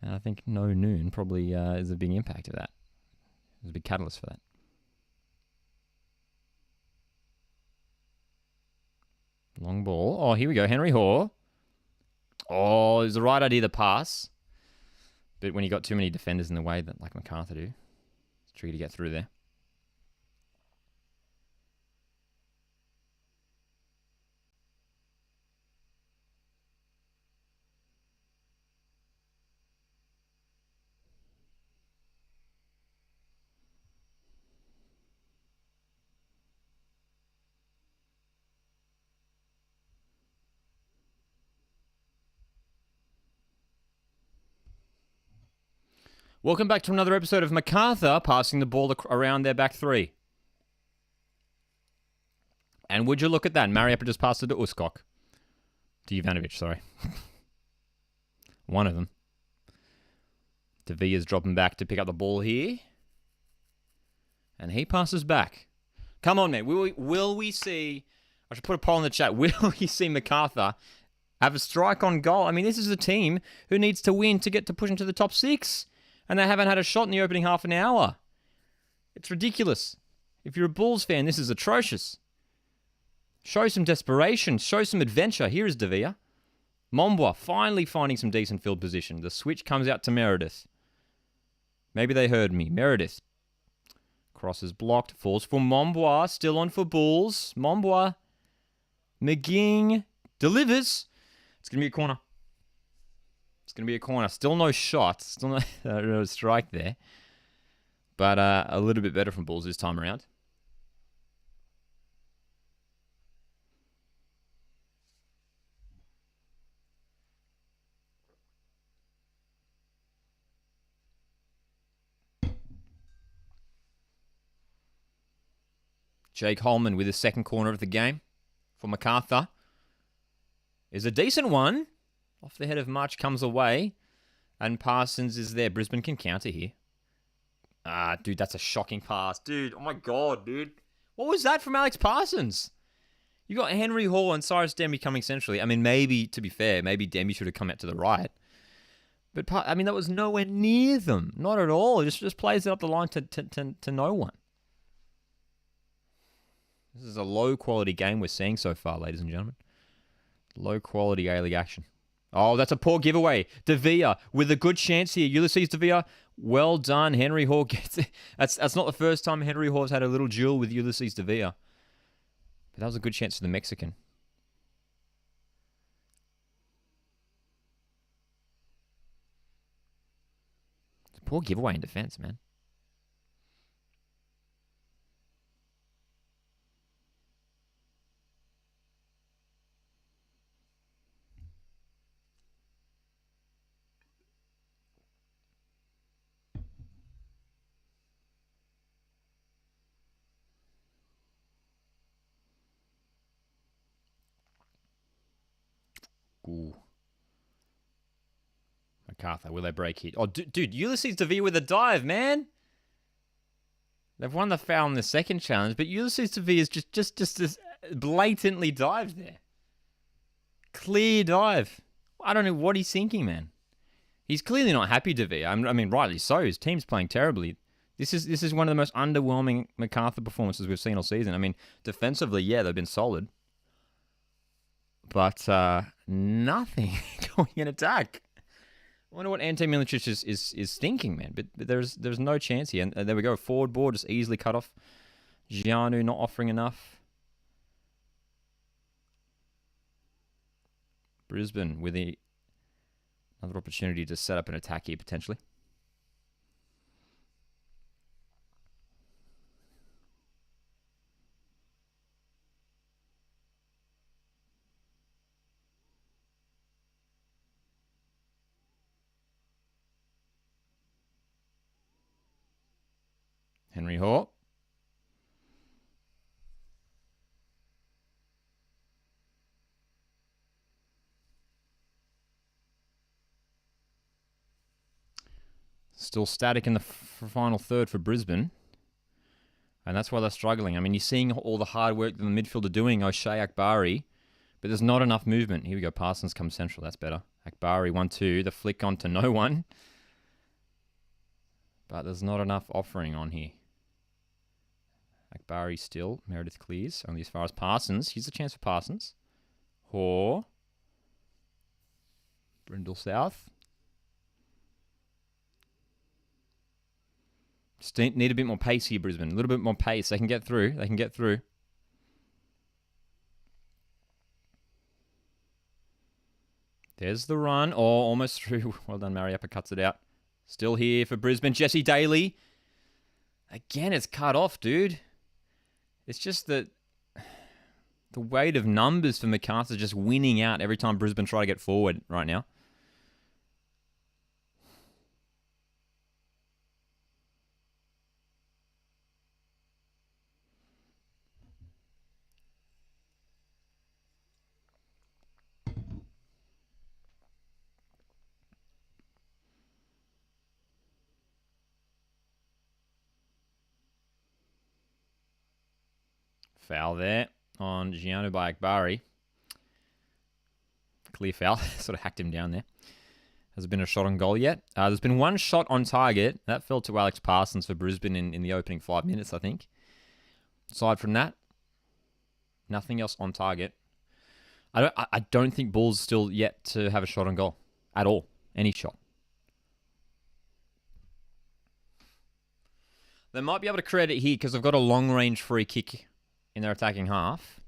And I think no noon probably is a big impact of that. It was a big catalyst for that. Long ball. Oh, here we go. Henry Hoare. Oh, it was the right idea to pass. But when you got too many defenders in the way, that like Macarthur do, it's tricky to get through there. Welcome back to another episode of Macarthur passing the ball around their back three. And would you look at that? Mariappa just passed it to Uskok. To Ivanovic, sorry. One of them. Devia's dropping back to pick up the ball here. And he passes back. Come on, man. Will we see... I should put a poll in the chat. Will we see Macarthur have a strike on goal? I mean, this is a team who needs to win to get to push into the top 6. And they haven't had a shot in the opening half an hour. It's ridiculous. If you're a Bulls fan, this is atrocious. Show some desperation. Show some adventure. Here is Devia. Mombois finally finding some decent field position. The switch comes out to Meredith. Maybe they heard me. Meredith. Cross is blocked. Falls for Mombois. Still on for Bulls. Mombois. McGing. Delivers. It's going to be a corner. It's going to be a corner. Still no shot. Still no strike there. But a little bit better from Bulls this time around. Jake Holman with his second corner of the game for Macarthur. Is a decent one. Off the head of March comes away. And Parsons is there. Brisbane can counter here. Dude, that's a shocking pass. Dude, oh my God, dude. What was that from Alex Parsons? You got Henry Hall and Cyrus Demi coming centrally. I mean, maybe, to be fair, maybe Demi should have come out to the right. But, I mean, that was nowhere near them. Not at all. It just plays it up the line to no one. This is a low-quality game we're seeing so far, ladies and gentlemen. Low-quality A-League action. Oh, that's a poor giveaway. Devere with a good chance here. Ulysses Devere, well done. Henry Hall gets it. That's not the first time Henry Hall's had a little duel with Ulysses Devere. But that was a good chance for the Mexican. It's a poor giveaway in defense, man. Ooh. Macarthur, will they break it? Oh, dude, Ulysses Devere with a dive, man. They've won the foul in the second challenge, but Ulysses Devere is just blatantly dived there. Clear dive. I don't know what he's thinking, man. He's clearly not happy, Devere. I mean, rightly so. His team's playing terribly. This is one of the most underwhelming Macarthur performances we've seen all season. I mean, defensively, yeah, they've been solid. But nothing going in attack. I wonder what Ante Milicic is thinking, man. But there's no chance here. And there we go. Forward ball just easily cut off. Gianu not offering enough. Brisbane with another opportunity to set up an attack here, potentially. Henry Hall. Still static in the final third for Brisbane. And that's why they're struggling. I mean, you're seeing all the hard work that the midfield are doing, O'Shea, Akbari, but there's not enough movement. Here we go. Parsons comes central. That's better. Akbari 1-2. The flick on to no one. But there's not enough offering on here. Akbari still. Meredith clears. Only as far as Parsons. Here's a chance for Parsons. Hoare. Brindle South. Just need a bit more pace here, Brisbane. A little bit more pace. They can get through. They can get through. There's the run. Oh, almost through. Well done, Mariappa cuts it out. Still here for Brisbane. Jesse Daly. Again, it's cut off, dude. It's just that the weight of numbers for Macarthur just winning out every time Brisbane try to get forward right now. Foul there on Gianu by Akbari. Clear foul. Sort of hacked him down there. Has there been a shot on goal yet? There's been one shot on target. That fell to Alex Parsons for Brisbane in the opening 5 minutes, I think. Aside from that, nothing else on target. I don't think Bulls still yet to have a shot on goal at all. Any shot. They might be able to create it here because they've got a long-range free kick in their attacking half.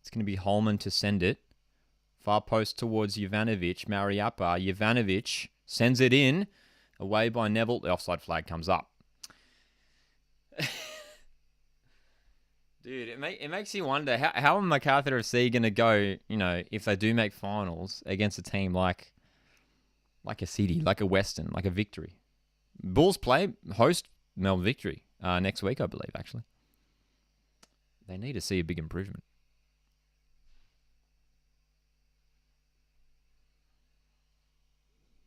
It's going to be Holman to send it. Far post towards Jovanovic. Mariappa. Jovanovic sends it in. Away by Neville. The offside flag comes up. Dude, it makes you wonder, how are Macarthur FC going to go, if they do make finals against a team like a City, like a Western, like a Victory? Bulls host Melbourne Victory next week, I believe, actually. They need to see a big improvement.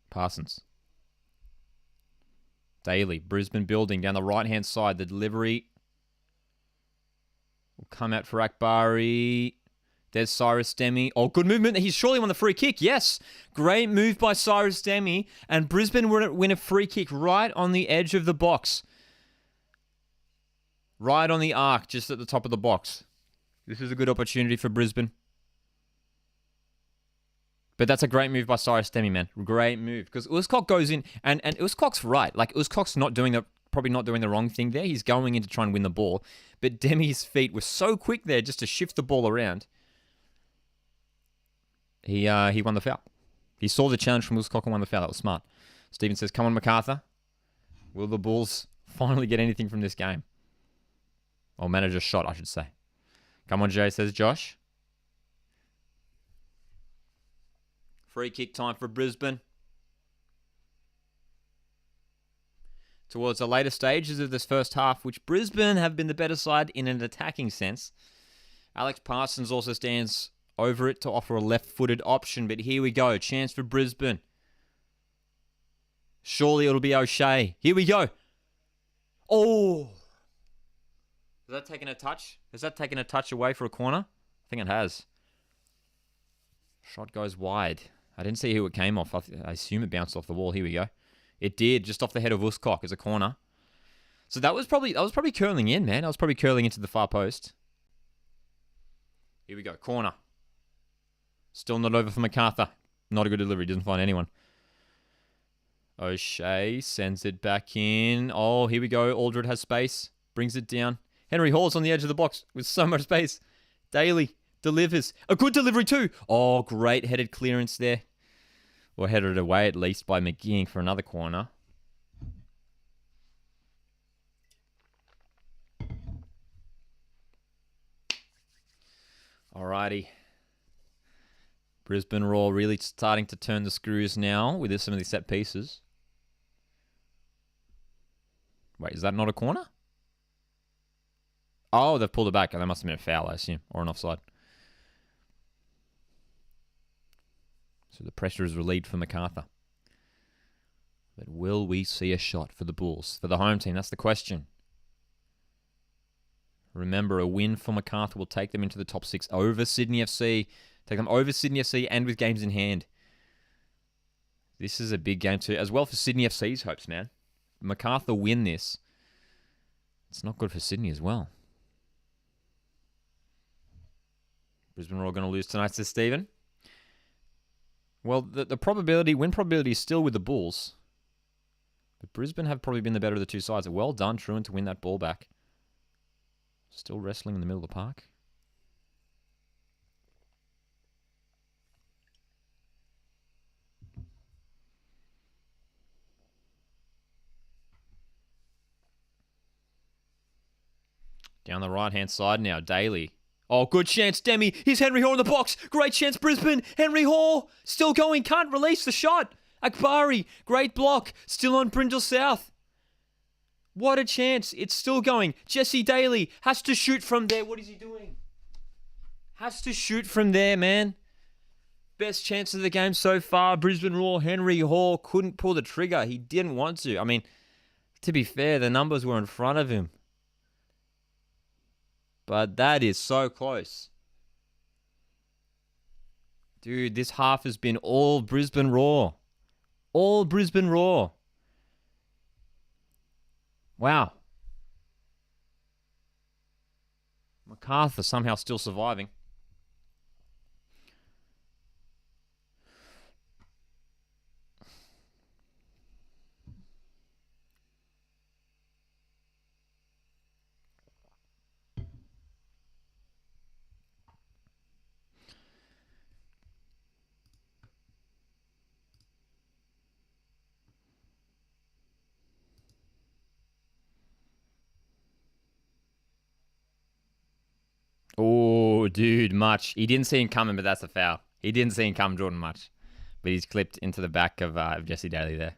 Parsons. Daly, Brisbane building down the right-hand side. The delivery will come out for Akbari. There's Cyrus Demi. Oh, good movement. He's surely won the free kick. Yes. Great move by Cyrus Demi. And Brisbane win a free kick right on the edge of the box. Right on the arc, just at the top of the box. This is a good opportunity for Brisbane. But that's a great move by Cyrus Demi, man. Great move. Because Uscock goes in, and Uscock's right. Like, Uscock's probably not doing the wrong thing there. He's going in to try and win the ball. But Demi's feet were so quick there just to shift the ball around. He won the foul. He saw the challenge from Uscock and won the foul. That was smart. Stephen says, come on, Macarthur. Will the Bulls finally get anything from this game? Or manager shot, I should say. Come on, Jay, says Josh. Free kick time for Brisbane. Towards the later stages of this first half, which Brisbane have been the better side in an attacking sense. Alex Parsons also stands over it to offer a left-footed option, but here we go. Chance for Brisbane. Surely it'll be O'Shea. Here we go. Oh! Has that taken a touch? Has that taken a touch away for a corner? I think it has. Shot goes wide. I didn't see who it came off. I assume it bounced off the wall. Here we go. It did, just off the head of Uscock as a corner. So that was probably curling in, man. I was probably curling into the far post. Here we go. Corner. Still not over for Macarthur. Not a good delivery. Doesn't find anyone. O'Shea sends it back in. Oh, here we go. Aldred has space. Brings it down. Henry Hall's on the edge of the box with so much space. Daly delivers. A good delivery too. Oh, great headed clearance there. Or headed away at least by McGeeing for another corner. Alrighty. Brisbane Roar really starting to turn the screws now with some of these set pieces. Wait, is that not a corner? Oh, they've pulled it back. That must have been a foul, I assume. Or an offside. So the pressure is relieved for Macarthur. But will we see a shot for the Bulls? For the home team, that's the question. Remember, a win for Macarthur will take them into the top 6 over Sydney FC. Take them over Sydney FC and with games in hand. This is a big game too, as well for Sydney FC's hopes, man. Macarthur win this. It's not good for Sydney as well. Brisbane are all going to lose tonight, says Stephen. Well, the win probability is still with the Bulls. But Brisbane have probably been the better of the two sides. Well done, Truant, to win that ball back. Still wrestling in the middle of the park. Down the right-hand side now, Daly. Oh, good chance, Demi. Here's Henry Hall in the box. Great chance, Brisbane. Henry Hall still going. Can't release the shot. Akbari, great block. Still on Brindle South. What a chance. It's still going. Jesse Daly has to shoot from there. What is he doing? Has to shoot from there, man. Best chance of the game so far. Brisbane Roar, Henry Hall couldn't pull the trigger. He didn't want to. I mean, to be fair, the numbers were in front of him. But that is so close. Dude, this half has been all Brisbane Roar. All Brisbane Roar. Wow. Macarthur somehow still surviving. Oh, dude, much. He didn't see him coming, but that's a foul. He didn't see him come, Jordan Much. But he's clipped into the back of Jesse Daly there.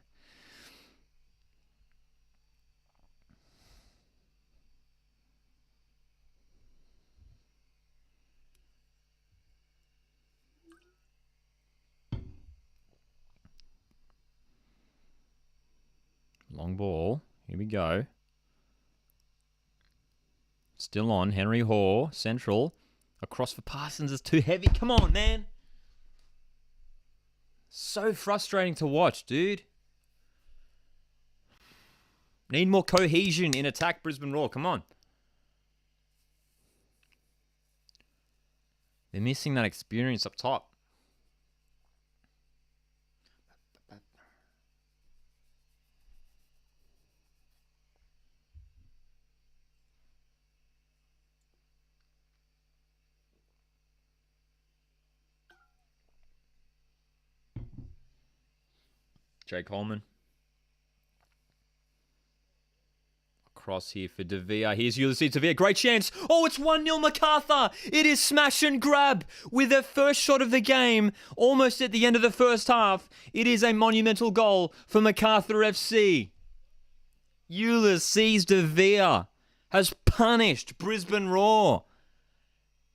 Long ball. Here we go. Still on. Henry Hoare. Central. Across for Parsons is too heavy. Come on, man. So frustrating to watch, dude. Need more cohesion in attack, Brisbane Roar. Come on. They're missing that experience up top. Jake Holman. Across here for Devere. Here's Ulysses Devere. Great chance. Oh, it's 1-0 Macarthur. It is smash and grab with their first shot of the game. Almost at the end of the first half. It is a monumental goal for Macarthur FC. Ulysses Devere has punished Brisbane Roar.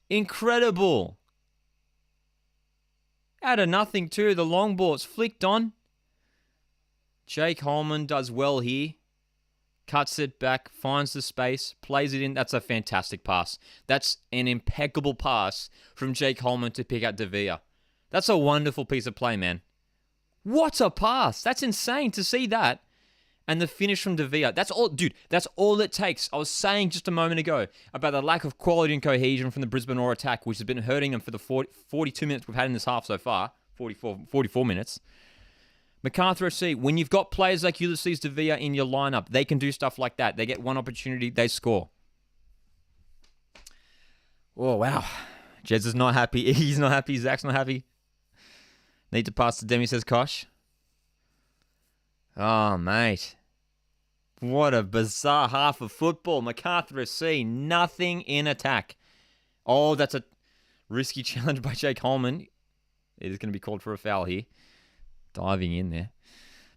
Incredible. Out of nothing too. The long ball's flicked on. Jake Holman does well here. Cuts it back, finds the space, plays it in. That's a fantastic pass. That's an impeccable pass from Jake Holman to pick out Devere. That's a wonderful piece of play, man. What a pass. That's insane to see that. And the finish from Devere. That's all, dude, that's all it takes. I was saying just a moment ago about the lack of quality and cohesion from the Brisbane Roar attack, which has been hurting them for the 42 minutes we've had in this half so far. 44 minutes. Macarthur FC, when you've got players like Ulysses Devere in your lineup, they can do stuff like that. They get one opportunity, they score. Oh, wow. Jez is not happy. He's not happy. Zach's not happy. Need to pass to Demi, says Kosh. Oh, mate. What a bizarre half of football. Macarthur FC, nothing in attack. Oh, that's a risky challenge by Jake Holman. It is going to be called for a foul here. Diving in there.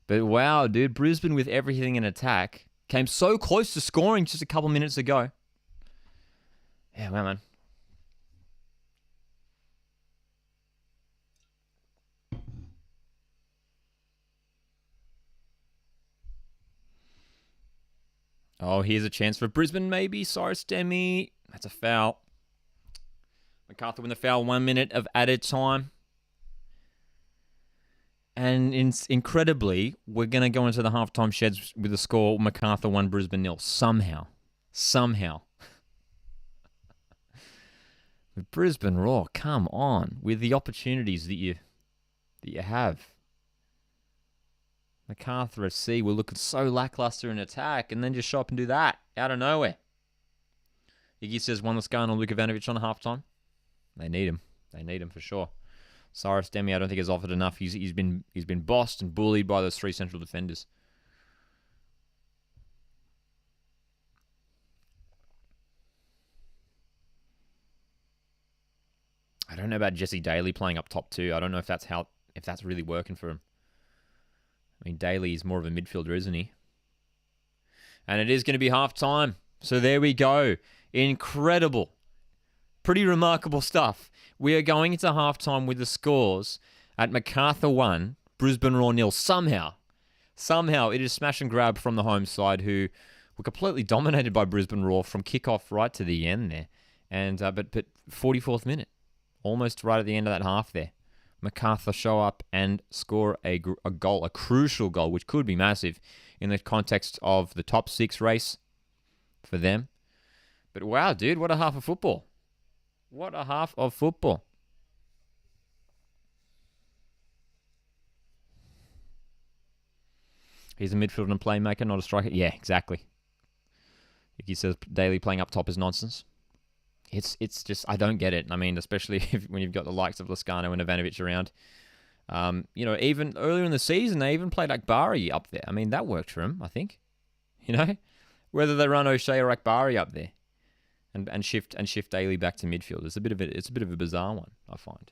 But wow, dude, Brisbane with everything in attack came so close to scoring just a couple minutes ago. Yeah, wow, man. Oh, here's a chance for Brisbane, maybe. Cyrus Demi. That's a foul. Macarthur win the foul, 1 minute of added time. And incredibly, we're going to go into the halftime sheds with a score, Macarthur 1, Brisbane 0. Somehow. With Brisbane Roar, come on. With the opportunities that you have. Macarthur FC were looking so lackluster in attack and then just show up and do that out of nowhere. Iggy says, one that's going on Luka Ivanovic on halftime. They need him. They need him for sure. Cyrus Demi, I don't think has offered enough. He's been bossed and bullied by those three central defenders. I don't know about Jesse Daly playing up top too. I don't know if that's really working for him. I mean, Daly is more of a midfielder, isn't he? And it is going to be half time. So there we go. Incredible. Pretty remarkable stuff. We are going into halftime with the scores at Macarthur 1, Brisbane Roar 0. Somehow it is smash and grab from the home side, who were completely dominated by Brisbane Roar from kickoff right to the end there. And but 44th minute, almost right at the end of that half there, Macarthur show up and score a goal, a crucial goal, which could be massive in the context of the top 6 race for them. But wow, dude, what a half of football. What a half of football. He's a midfielder and playmaker, not a striker. Yeah, exactly. He says Daly playing up top is nonsense. It's just, I don't get it. I mean, especially when you've got the likes of Lascano and Ivanovic around. Even earlier in the season, they even played Akbari up there. I mean, that worked for him, I think. Whether they run O'Shea or Akbari up there. and shift Daly back to midfield. It's a bit of a bizarre one, I find.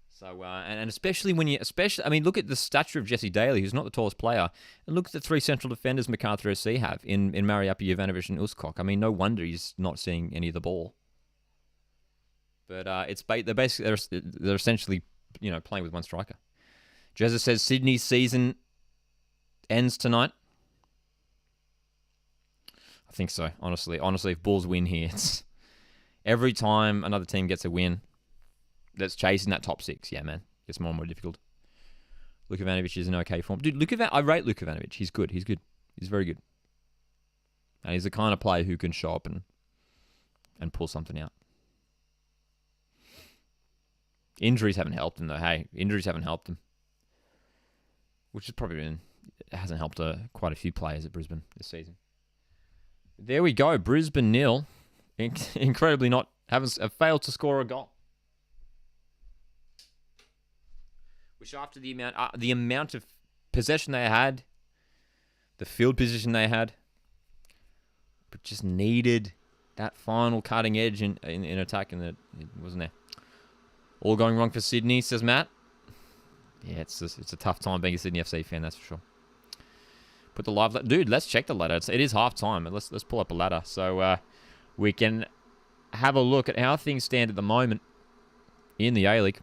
So and especially I mean, look at the stature of Jesse Daly, who's not the tallest player, and look at the 3 central defenders Macarthur SC have in Mariappa, Jovanovic, and Uskok. I mean, no wonder he's not seeing any of the ball. But they're essentially playing with one striker. Jezza says Sydney's season ends tonight. I think so. Honestly, if Bulls win here, it's every time another team gets a win that's chasing that top 6. Yeah, man, it's more and more difficult. Luka Ivanovic is in okay form, dude. I rate Luka Ivanovic. He's good. He's very good, and he's the kind of player who can show up and pull something out. Injuries haven't helped him, though. Hey, injuries haven't helped him. Which has probably hasn't helped quite a few players at Brisbane this season. There we go. Brisbane 0. Incredibly have failed to score a goal. Which after the amount of possession they had, the field position they had, but just needed that final cutting edge in attack, and it wasn't there. All going wrong for Sydney, says Matt. Yeah, it's a tough time being a Sydney FC fan, that's for sure. Put the live... Dude, let's check the ladder. It is half time. Let's pull up a ladder so we can have a look at how things stand at the moment in the A-League.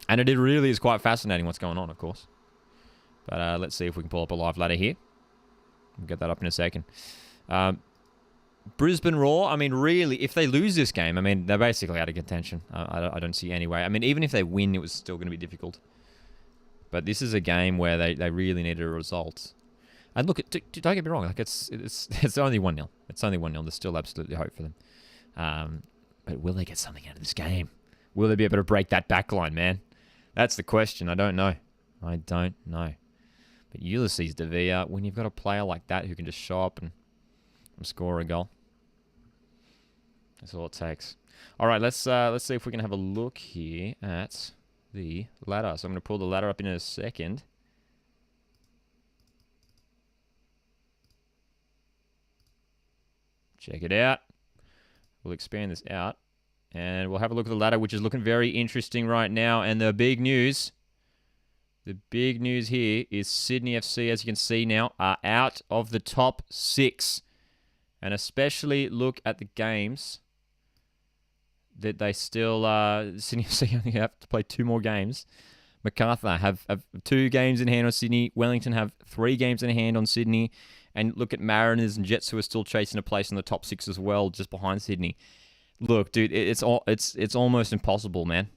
And it really is quite fascinating what's going on, of course. But let's see if we can pull up a live ladder here. We'll get that up in a second. Brisbane Roar, I mean, really, if they lose this game, I mean, they're basically out of contention. I don't see any way. I mean, even if they win, it was still going to be difficult. But this is a game where they really needed a result. And look, don't get me wrong, like it's only 1-0. It's only 1-0. There's still absolutely hope for them. But will they get something out of this game? Will they be able to break that back line, man? That's the question. I don't know. But Ulysses De Villa, when you've got a player like that who can just show up and score a goal, that's all it takes. All right, let's see if we can have a look here at the ladder. So I'm going to pull the ladder up in a second. Check it out. We'll expand this out, and we'll have a look at the ladder, which is looking very interesting right now. And the big news here is Sydney FC, as you can see now, are out of the top 6. And especially look at the games that they still... Sydney FC only have to play 2 more games. Macarthur have 2 games in hand on Sydney. Wellington have 3 games in hand on Sydney. And look at Mariners and Jets, who are still chasing a place in the top 6 as well, just behind Sydney. Look, dude, it's almost impossible, man.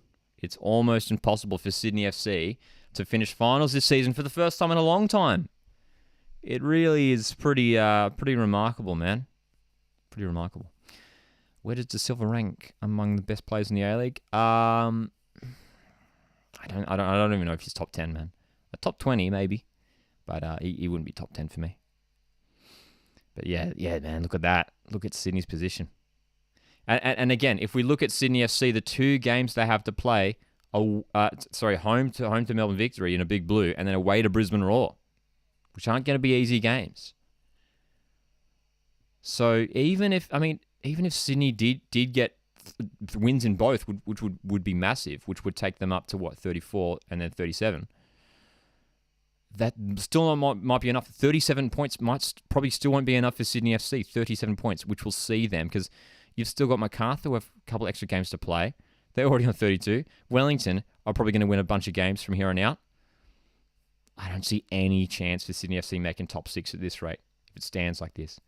It's almost impossible for Sydney FC to finish finals this season for the first time in a long time. It really is pretty remarkable, man. Pretty remarkable. Where does De Silva rank among the best players in the A-League? I don't even know if he's top 10, man. A top 20 maybe, but he wouldn't be top 10 for me. But yeah, man. Look at that. Look at Sydney's position. And again, if we look at Sydney FC, the 2 games they have to play are home to Melbourne Victory in a big blue, and then away to Brisbane Roar, which aren't going to be easy games. So even if Sydney did get wins in both, which would be massive, which would take them up to 34 and then 37. That still might be enough. 37 points probably still won't be enough for Sydney FC. 37 points, which will see them, because you've still got Macarthur with a couple extra games to play. They're already on 32. Wellington are probably going to win a bunch of games from here on out. I don't see any chance for Sydney FC making top 6 at this rate if it stands like this.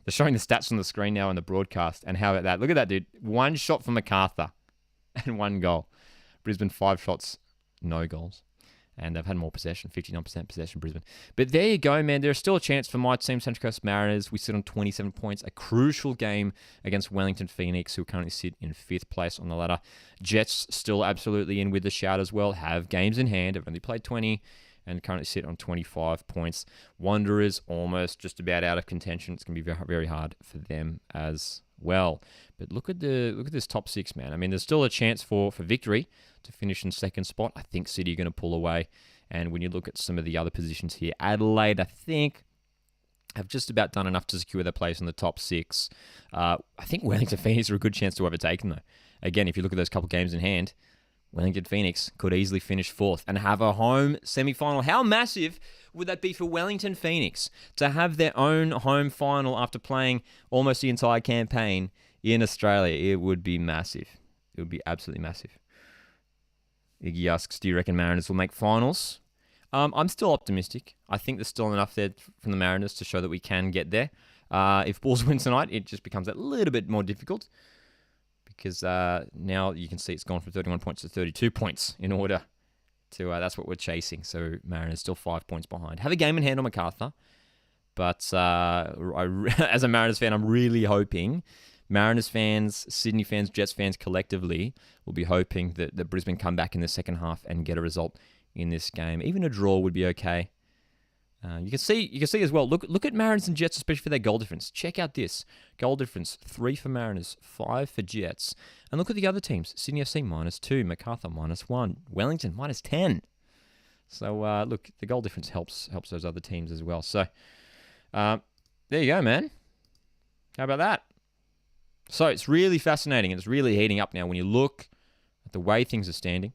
They're showing the stats on the screen now in the broadcast, and how about that? Look at that, dude. 1 shot from Macarthur and 1 goal. Brisbane 5 shots, no goals. And they've had more possession, 59% possession, Brisbane. But there you go, man. There's still a chance for my team, Central Coast Mariners. We sit on 27 points. A crucial game against Wellington Phoenix, who currently sit in 5th place on the ladder. Jets still absolutely in with the shout as well. Have games in hand. Have only played 20 and currently sit on 25 points. Wanderers almost just about out of contention. It's going to be very, very hard for them as well. But look at this top 6, man. I mean, there's still a chance for victory to finish in 2nd spot. I think City are going to pull away. And when you look at some of the other positions here, Adelaide, I think have just about done enough to secure their place in the top 6. I think Wellington Phoenix are a good chance to overtake them, though. Again, if you look at those couple games in hand, Wellington Phoenix could easily finish 4th and have a home semi-final. How massive would that be for Wellington Phoenix to have their own home final after playing almost the entire campaign in Australia? It would be massive. It would be absolutely massive. Iggy asks, do you reckon Mariners will make finals? I'm still optimistic. I think there's still enough there from the Mariners to show that we can get there. If Bulls win tonight, it just becomes a little bit more difficult because now you can see it's gone from 31 points to 32 points in order to... that's what we're chasing. So Mariners still 5 points behind. Have a game in hand on Macarthur. But as a Mariners fan, I'm really hoping Mariners fans, Sydney fans, Jets fans collectively will be hoping that Brisbane come back in the second half and get a result in this game. Even a draw would be okay. You can see as well. Look at Mariners and Jets, especially for their goal difference. Check out this goal difference: 3 for Mariners, 5 for Jets. And look at the other teams: Sydney FC -2, Macarthur -1, Wellington -10. So look, the goal difference helps those other teams as well. So there you go, man. How about that? So it's really fascinating, and it's really heating up now when you look at the way things are standing.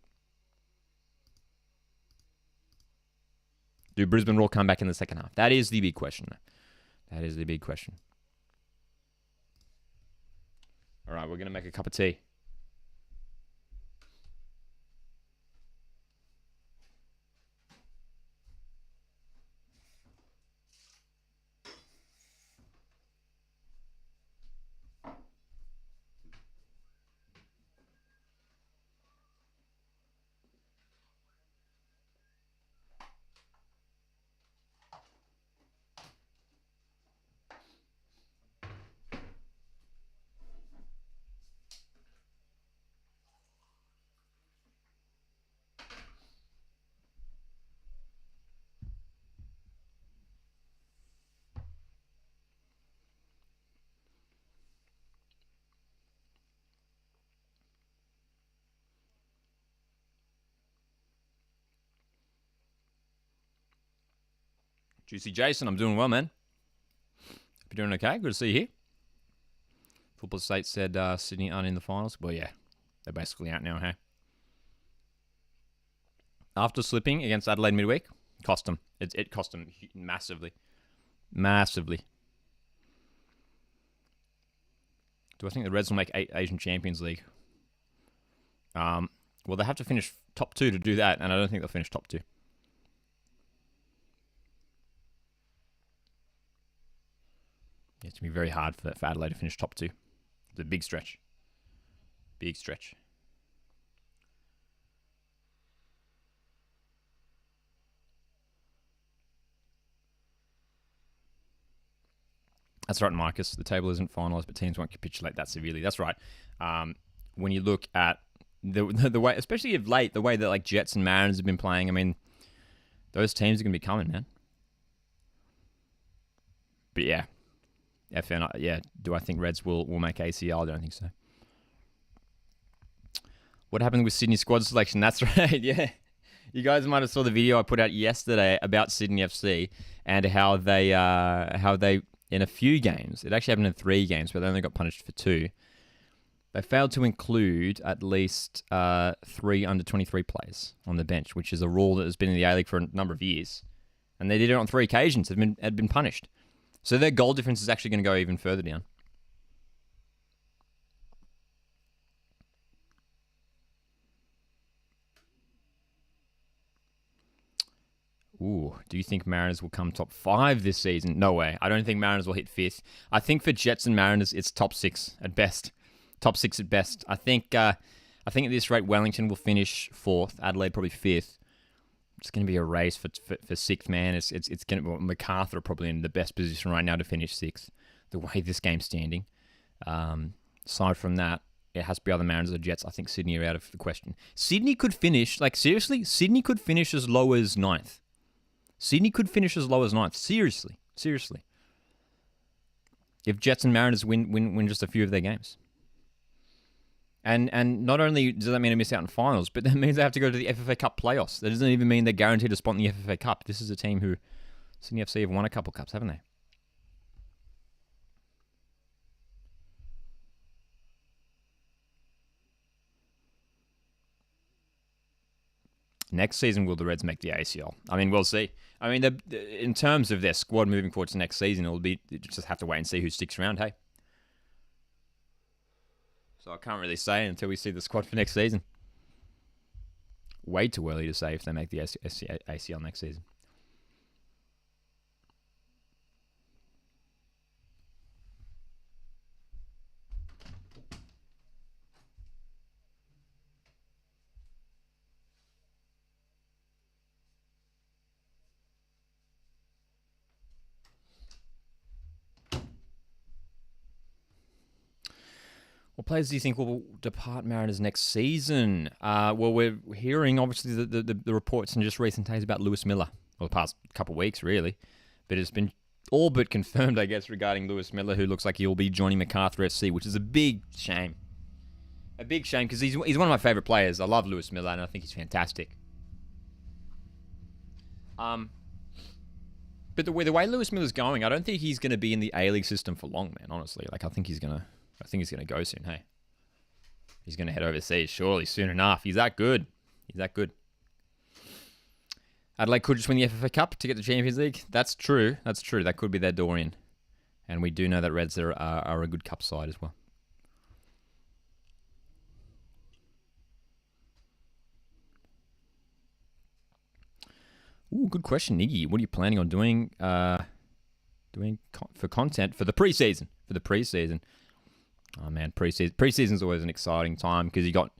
Do Brisbane Roar come back in the second half? That is the big question. That is the big question. All right, we're going to make a cup of tea. Juicy Jason, I'm doing well, man. Hope you're doing okay. Good to see you here. Football State said Sydney aren't in the finals. Well, yeah, they're basically out now, hey? After slipping against Adelaide midweek, cost them. It cost them massively. Massively. Do I think the Reds will make 8 Asian Champions League? Well, they have to finish top 2 to do that, and I don't think they'll finish top 2. It's going to be very hard for Adelaide to finish top 2. It's a big stretch. Big stretch. That's right, Marcus. The table isn't finalised, but teams won't capitulate that severely. That's right. When you look at the way, especially of late, the way that like Jets and Mariners have been playing, I mean, those teams are going to be coming, man. But yeah. FN, yeah. Do I think Reds will make ACL? I don't think so. What happened with Sydney squad selection? That's right, yeah. You guys might have saw the video I put out yesterday about Sydney FC and how they in a few games, it actually happened in 3 games, but they only got punished for 2. They failed to include at least 3 under-23 players on the bench, which is a rule that has been in the A-League for a number of years. And they did it on 3 occasions, had been punished. So their goal difference is actually going to go even further down. Ooh, do you think Mariners will come top 5 this season? No way. I don't think Mariners will hit 5th. I think for Jets and Mariners, it's top 6 at best. Top 6 at best. I think at this rate, Wellington will finish 4th. Adelaide probably 5th. It's going to be a race for 6th, man. It's going to be Macarthur probably in the best position right now to finish 6th. The way this game's standing. Aside from that, it has to be either Mariners or Jets. I think Sydney are out of the question. Sydney could finish, like seriously, Sydney could finish as low as 9th. Sydney could finish as low as 9th. Seriously. If Jets and Mariners win just a few of their games. And not only does that mean they miss out on finals, but that means they have to go to the FFA Cup playoffs. That doesn't even mean they're guaranteed a spot in the FFA Cup. This is a team who, Sydney FC have won a couple cups, haven't they? Next season, will the Reds make the ACL? I mean, we'll see. I mean, in terms of their squad moving forward to next season, you just have to wait and see who sticks around, hey? So I can't really say until we see the squad for next season. Way too early to say if they make the ACL next season. What players do you think will depart Mariners next season? Well, we're hearing, obviously, the reports in just recent days about Lewis Miller. Well, the past couple of weeks, really. But it's been all but confirmed, I guess, regarding Lewis Miller, who looks like he'll be joining Macarthur FC, which is a big shame. A big shame, because he's one of my favourite players. I love Lewis Miller, and I think he's fantastic. But the way Lewis Miller's going, I don't think he's going to be in the A-League system for long, man, honestly. Like, I think he's going to go soon, hey. He's going to head overseas, surely, soon enough. He's that good. Adelaide could just win the FFA Cup to get the Champions League. That's true. That could be their door in. And we do know that Reds are a good cup side as well. Ooh, good question, Niggy. What are you planning on doing for content for the preseason? Oh man, preseason's always an exciting time because you got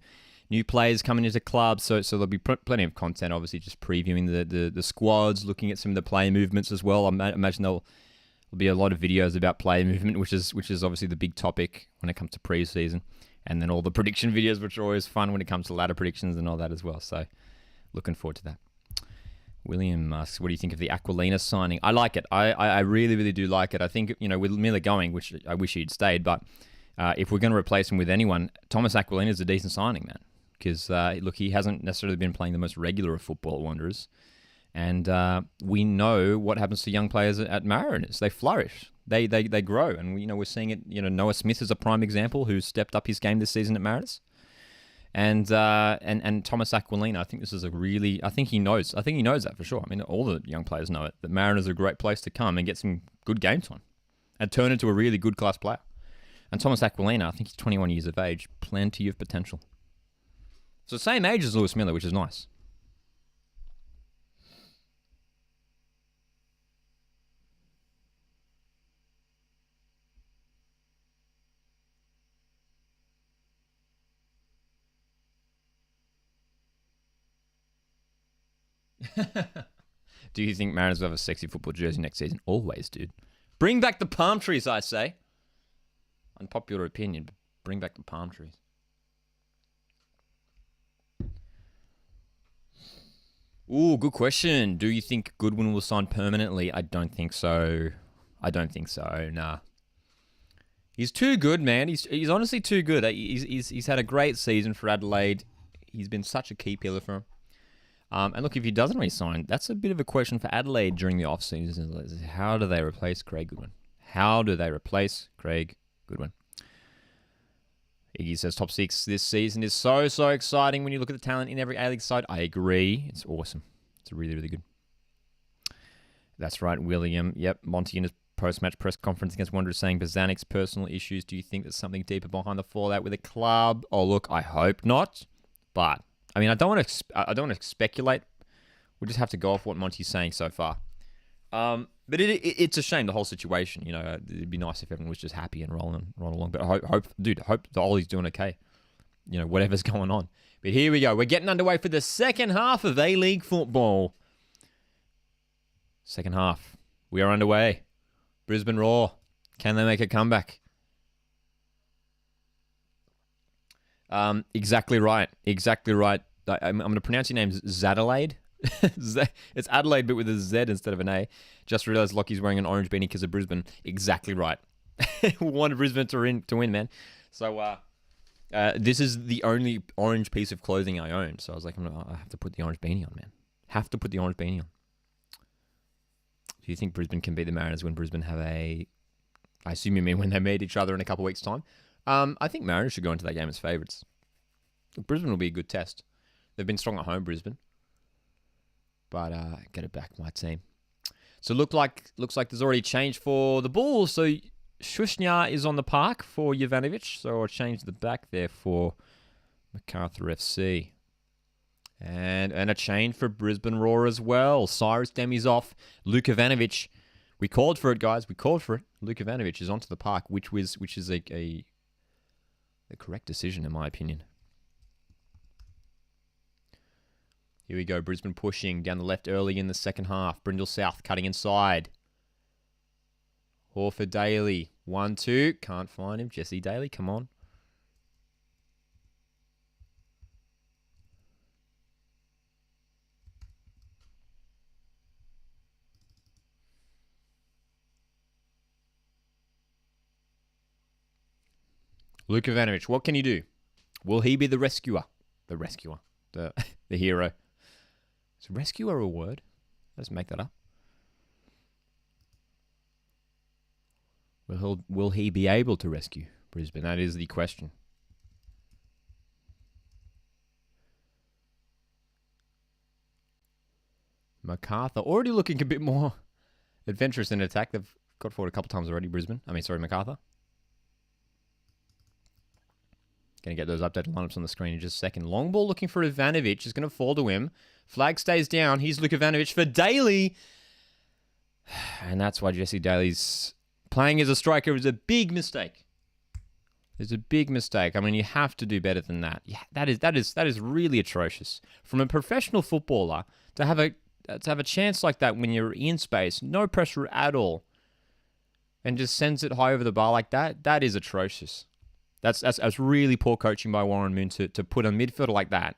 new players coming into clubs, so there'll be plenty of content. Obviously, just previewing the squads, looking at some of the player movements as well. I imagine there'll be a lot of videos about player movement, which is obviously the big topic when it comes to preseason, and then all the prediction videos, which are always fun when it comes to ladder predictions and all that as well. So, looking forward to that. William asks, what do you think of the Aquilina signing? I like it. I really, really do like it. I think, with Miller going, which I wish he'd stayed, but if we're going to replace him with anyone, Thomas Aquilina is a decent signing, man. Because, look, he hasn't necessarily been playing the most regular of football Wanderers. And we know what happens to young players at Mariners. They flourish. They grow. And, we're seeing it. Noah Smith is a prime example who's stepped up his game this season at Mariners. And Thomas Aquilina, I think he knows that for sure. I mean, all the young players know it, that Mariners are a great place to come and get some good game time and turn into a really good class player. And Thomas Aquilina, I think he's 21 years of age, plenty of potential. So same age as Lewis Miller, which is nice. Do you think Mariners will have a sexy football jersey next season? Always, dude. Bring back the palm trees, I say. Unpopular opinion, but bring back the palm trees. Ooh, good question. Do you think Goodwin will sign permanently? I don't think so. Nah. He's too good, man. He's honestly too good. He's had a great season for Adelaide. He's been such a key pillar for him. And look, if he doesn't re-sign, that's a bit of a question for Adelaide during the off-season. How do they replace Craig Goodwin? Iggy says top 6 this season is so exciting when you look at the talent in every A-League side. I agree. It's awesome. It's really, really good. That's right, William. Yep, Monty in his post-match press conference against Wanderers saying Bazanic's personal issues. Do you think there's something deeper behind the fallout with the club? Oh, look, I hope not. But I mean, I don't want to speculate. We just have to go off what Monty's saying so far. But it's a shame, the whole situation. It'd be nice if everyone was just happy and rolling along. But I hope the Ollie's doing okay. Whatever's going on. But here we go. We're getting underway for the second half of A-League football. Second half. We are underway. Brisbane Roar. Can they make a comeback? Exactly right. I'm going to pronounce your name Zadelaide. It's Adelaide, but with a Z instead of an A. Just realised Lockie's wearing an orange beanie because of Brisbane. Exactly right. Wanted Brisbane to win, man. So this is the only orange piece of clothing I own. So I was like, I have to put the orange beanie on, man. Do you think Brisbane can beat the Mariners when Brisbane have I assume you mean when they meet each other in a couple of weeks' time? I think Mariners should go into that game as favourites. Brisbane will be a good test. They've been strong at home, Brisbane. but get it back, my team. So looks like there's already a change for the Bulls. So Shushnya is on the park for Jovanovic. So I'll change the back there for Macarthur FC. And a change for Brisbane Roar as well. Cyrus Demi's off. Luke Jovanovic. We called for it, guys. We called for it. Luke Jovanovic is onto the park, which is a correct decision in my opinion. Here we go. Brisbane pushing down the left early in the second half. Brindle South cutting inside. Horford Daly. 1-2. Can't find him. Jesse Daly, come on. Luke Jovanovic, what can he do? Will he be the rescuer? The hero. Is rescuer a word? Let's make that up. Will he be able to rescue Brisbane? That is the question. Macarthur already looking a bit more adventurous in attack. They've got forward a couple times already, Macarthur. Going to get those updated lineups on the screen in just a second. Long ball looking for Ivanovic. Is going to fall to him. Flag stays down. Here's Luke Ivanovic for Daly. And that's why Jesse Daly's playing as a striker is a big mistake. It's a big mistake. I mean, you have to do better than that. Yeah, that is really atrocious. From a professional footballer to have a chance like that when you're in space, no pressure at all, and just sends it high over the bar like that, that is atrocious. That's really poor coaching by Warren Moon to put a midfielder like that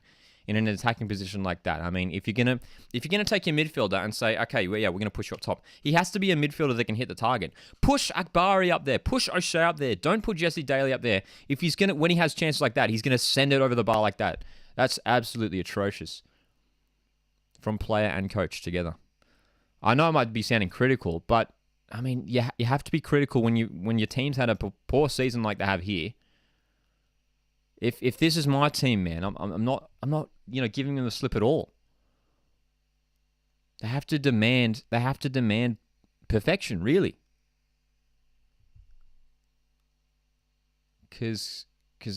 in an attacking position like that. I mean, if you're gonna take your midfielder and say, okay, well, yeah, we're gonna push you up top, he has to be a midfielder that can hit the target. Push Akbari up there, push O'Shea up there. Don't put Jesse Daly up there. If he's gonna, when he has chances like that, he's gonna send it over the bar like that. That's absolutely atrocious from player and coach together. I know I might be sounding critical, but I mean, you have to be critical when your team's had a poor season like they have here. If this is my team, man, I'm not giving them the slip at all. They have to demand perfection, really. Because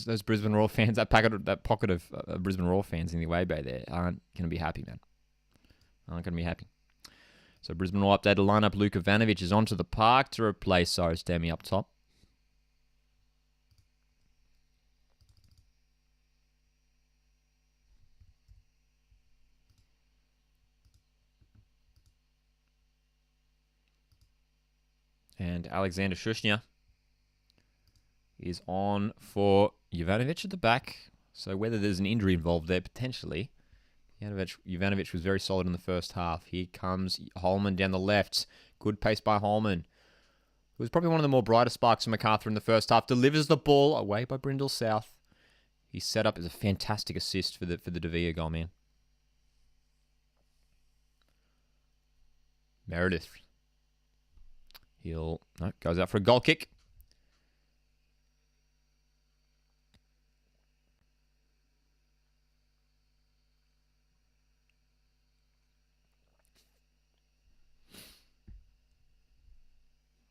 those Brisbane Roar fans, that pocket of Brisbane Roar fans in the away bay there aren't going to be happy, man. Aren't going to be happy. So Brisbane Roar updated lineup. Luke Ivanovic is onto the park to replace Cyrus Demi up top. And Alexander Shushnya is on for Jovanovic at the back. So whether there's an injury involved there, potentially. Jovanovic was very solid in the first half. Here comes Holman down the left. Good pace by Holman. Who was probably one of the more brighter sparks for Macarthur in the first half. Delivers the ball away by Brindle South. He set up as a fantastic assist for the De Villa goal, man. Meredith. Goes out for a goal kick.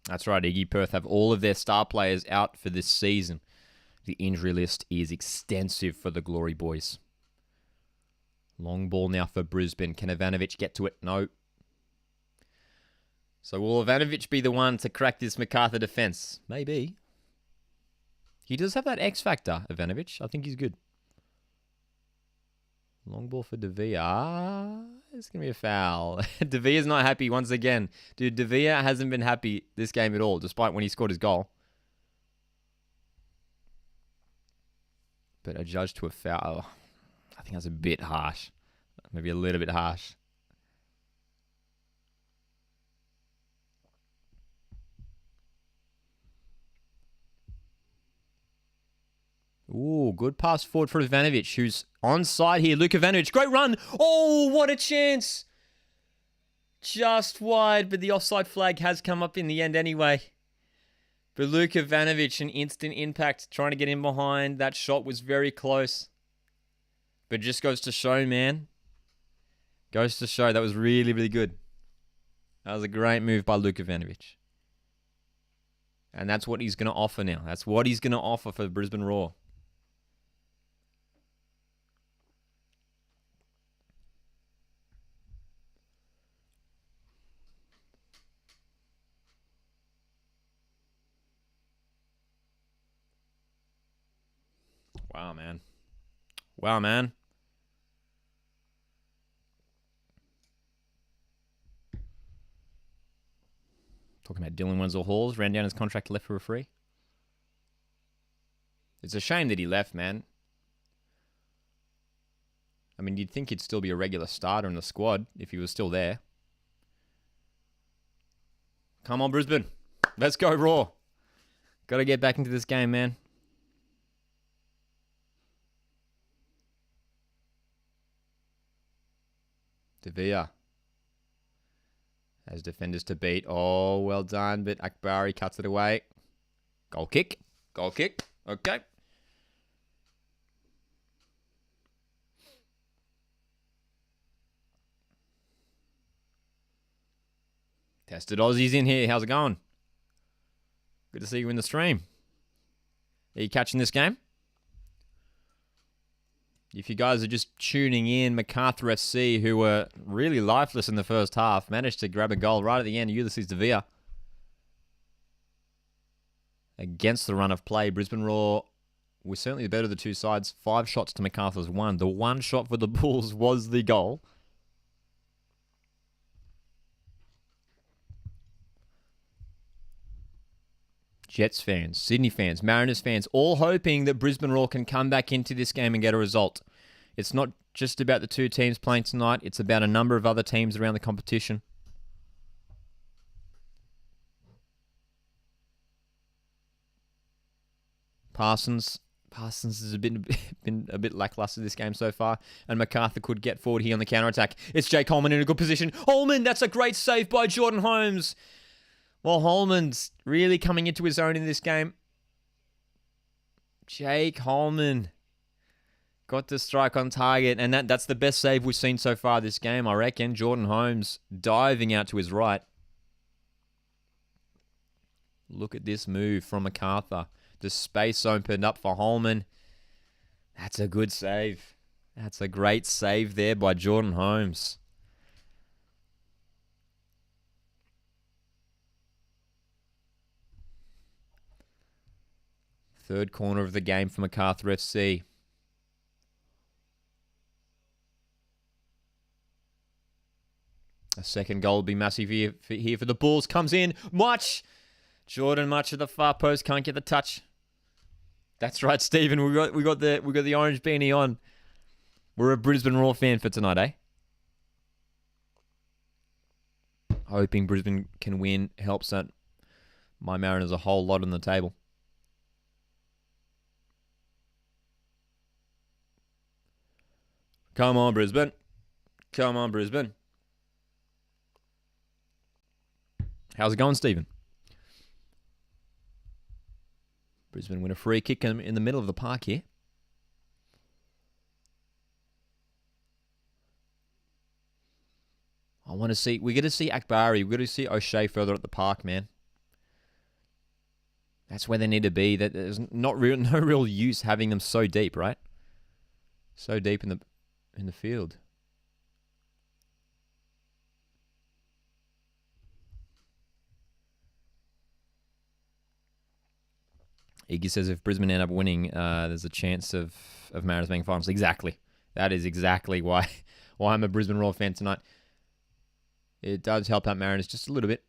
That's right, Iggy. Perth have all of their star players out for this season. The injury list is extensive for the Glory Boys. Long ball now for Brisbane. Can Ivanovic get to it? No. So will Ivanovic be the one to crack this Macarthur defense? Maybe. He does have that X factor, Ivanovic. I think he's good. Long ball for De Villa. It's going to be a foul. De Villa's not happy once again. Dude, De Villa hasn't been happy this game at all, despite when he scored his goal. But adjudged to a foul. I think that's a bit harsh. Maybe a little bit harsh. Ooh, good pass forward for Ivanovic, who's onside here. Luke Ivanovic, great run. Oh, what a chance. Just wide, but the offside flag has come up in the end anyway. But Luke Ivanovic, an instant impact, trying to get in behind. That shot was very close. But just goes to show, man. Goes to show that was really, really good. That was a great move by Luka Ivanovic. And that's what he's going to offer now. That's what he's going to offer for Brisbane Roar. Wow, man. Wow, man. Talking about Dylan Wenzel-Halls, ran down his contract, left for a free. It's a shame that he left, man. I mean, you'd think he'd still be a regular starter in the squad if he was still there. Come on, Brisbane. Let's go, Raw. Got to get back into this game, man. Devere has defenders to beat. Oh, well done, but Akbari cuts it away. Goal kick. Goal kick. Okay. Tested Aussies in here. How's it going? Good to see you in the stream. Are you catching this game? If you guys are just tuning in, Macarthur FC, who were really lifeless in the first half, managed to grab a goal right at the end. Ulysses Devere against the run of play. Brisbane Roar was certainly the better of the two sides. 5 shots to Macarthur's 1. The one shot for the Bulls was the goal. Jets fans, Sydney fans, Mariners fans, all hoping that Brisbane Roar can come back into this game and get a result. It's not just about the two teams playing tonight. It's about a number of other teams around the competition. Parsons has been a bit lackluster this game so far, and Macarthur could get forward here on the counter-attack. It's Jake Holman in a good position. Holman, that's a great save by Jordan Holmes. Well, Holman's really coming into his own in this game. Jake Holman got the strike on target, and that's the best save we've seen so far this game, I reckon. Jordan Holmes diving out to his right. Look at this move from Macarthur. The space opened up for Holman. That's a good save. That's a great save there by Jordan Holmes. Third corner of the game for Macarthur FC. A second goal will be massive here for the Bulls. Comes in. Jordan Much at the far post. Can't get the touch. That's right, Stephen. We got the orange beanie on. We're a Brisbane Roar fan for tonight, eh? Hoping Brisbane can win helps that my Mariners a whole lot on the table. Come on, Brisbane. Come on, Brisbane. How's it going, Stephen? Brisbane win a free kick in the middle of the park here. We're going to see Akbari. We're going to see O'Shea further at the park, man. That's where they need to be. That there's no real use having them so deep, right? So deep in the field. Iggy says if Brisbane end up winning, there's a chance of Mariners being finals. Exactly. That is exactly why I'm a Brisbane Roar fan tonight. It does help out Mariners just a little bit.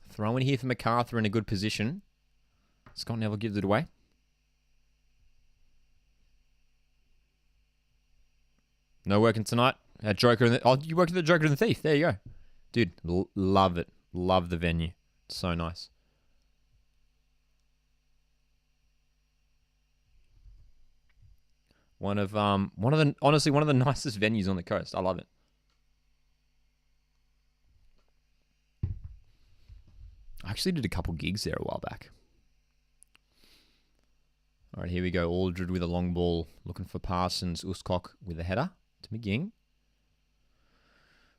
Throw in here for Macarthur in a good position. Scott Neville gives it away. No working tonight. Joker you worked at the Joker and the Thief. There you go. Dude, love it. Love the venue. It's so nice. Honestly, one of the nicest venues on the coast. I love it. I actually did a couple gigs there a while back. All right, here we go. Aldred with a long ball. Looking for Parsons. Uscock with a header to McGing.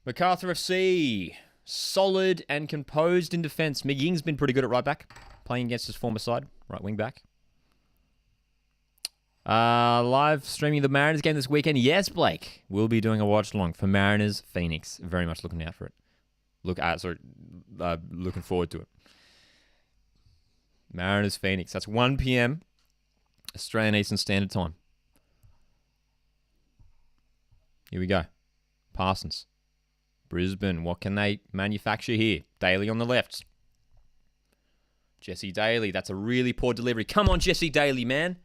Macarthur FC. Solid and composed in defence. McGing's been pretty good at right back. Playing against his former side. Right wing back. Live streaming the Mariners game this weekend. Yes, Blake. We'll be doing a watch along for Mariners Phoenix. Very much looking out for it. Looking forward to it. Mariners Phoenix. That's 1 p.m. Australian Eastern Standard Time. Here we go. Parsons. Brisbane. What can they manufacture here? Daly on the left. Jesse Daly. That's a really poor delivery. Come on, Jesse Daly, man.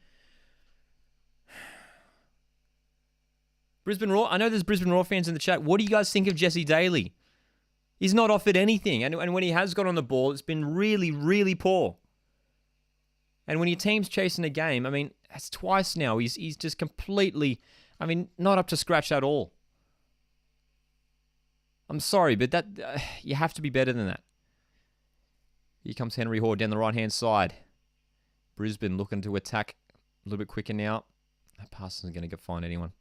Brisbane Roar. I know there's Brisbane Roar fans in the chat. What do you guys think of Jesse Daly? He's not offered anything. And when he has got on the ball, it's been really, really poor. And when your team's chasing a game, I mean, that's twice now. He's just completely, not up to scratch at all. I'm sorry, but that you have to be better than that. Here comes Henry Hoare down the right-hand side. Brisbane looking to attack a little bit quicker now. That pass isn't going to find anyone.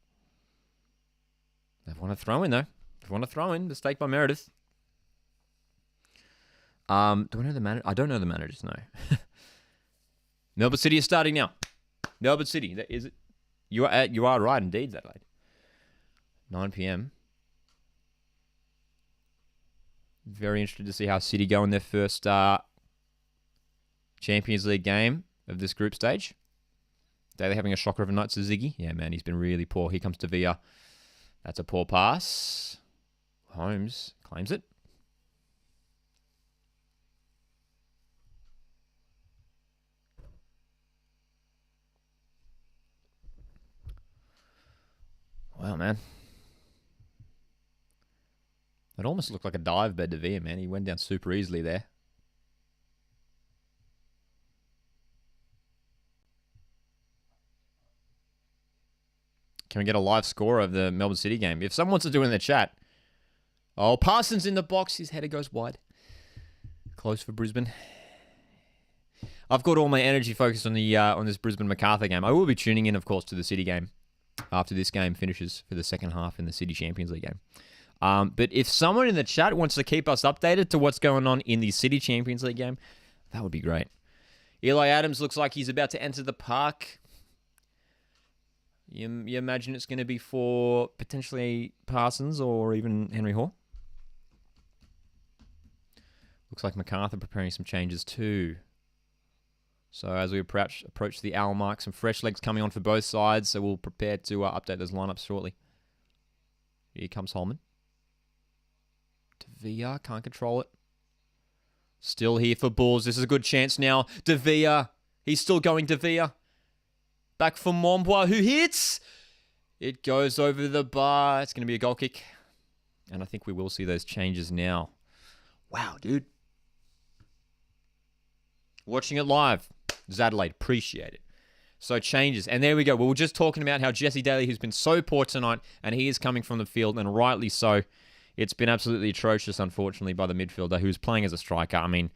They want to throw in, though. They want to throw in. Mistake by Meredith. Do I know the manager? I don't know the managers, no. Melbourne City is starting now. Melbourne City. Is it? You are right, indeed, Adelaide. 9 p.m. Very interested to see how City go in their first Champions League game of this group stage. Daly having a shocker of a night to Ziggy. Yeah, man, he's been really poor. Here comes Davia. That's a poor pass. Holmes claims it. Wow, man. It almost looked like a dive bed to Via, man. He went down super easily there. Can we get a live score of the Melbourne City game? If someone wants to do it in the chat. Oh, Parsons in the box. His header goes wide. Close for Brisbane. I've got all my energy focused on the on this Brisbane Macarthur game. I will be tuning in, of course, to the City game after this game finishes for the second half in the City Champions League game. But if someone in the chat wants to keep us updated to what's going on in the City Champions League game, that would be great. Eli Adams looks like he's about to enter the park. You imagine it's going to be for potentially Parsons or even Henry Hoare? Looks like Macarthur preparing some changes too. So as we approach the hour mark, some fresh legs coming on for both sides. So we'll prepare to update those lineups shortly. Here comes Holman. Davia can't control it. Still here for Bulls. This is a good chance now. Davia. He's still going Davia. Back for Mombois, who hits. It goes over the bar. It's going to be a goal kick. And I think we will see those changes now. Wow, dude. Watching it live. Zadelaide, appreciate it. So changes. And there we go. We were just talking about how Jesse Daly, who's been so poor tonight, and he is coming from the field, and rightly so. It's been absolutely atrocious, unfortunately, by the midfielder who's playing as a striker. I mean,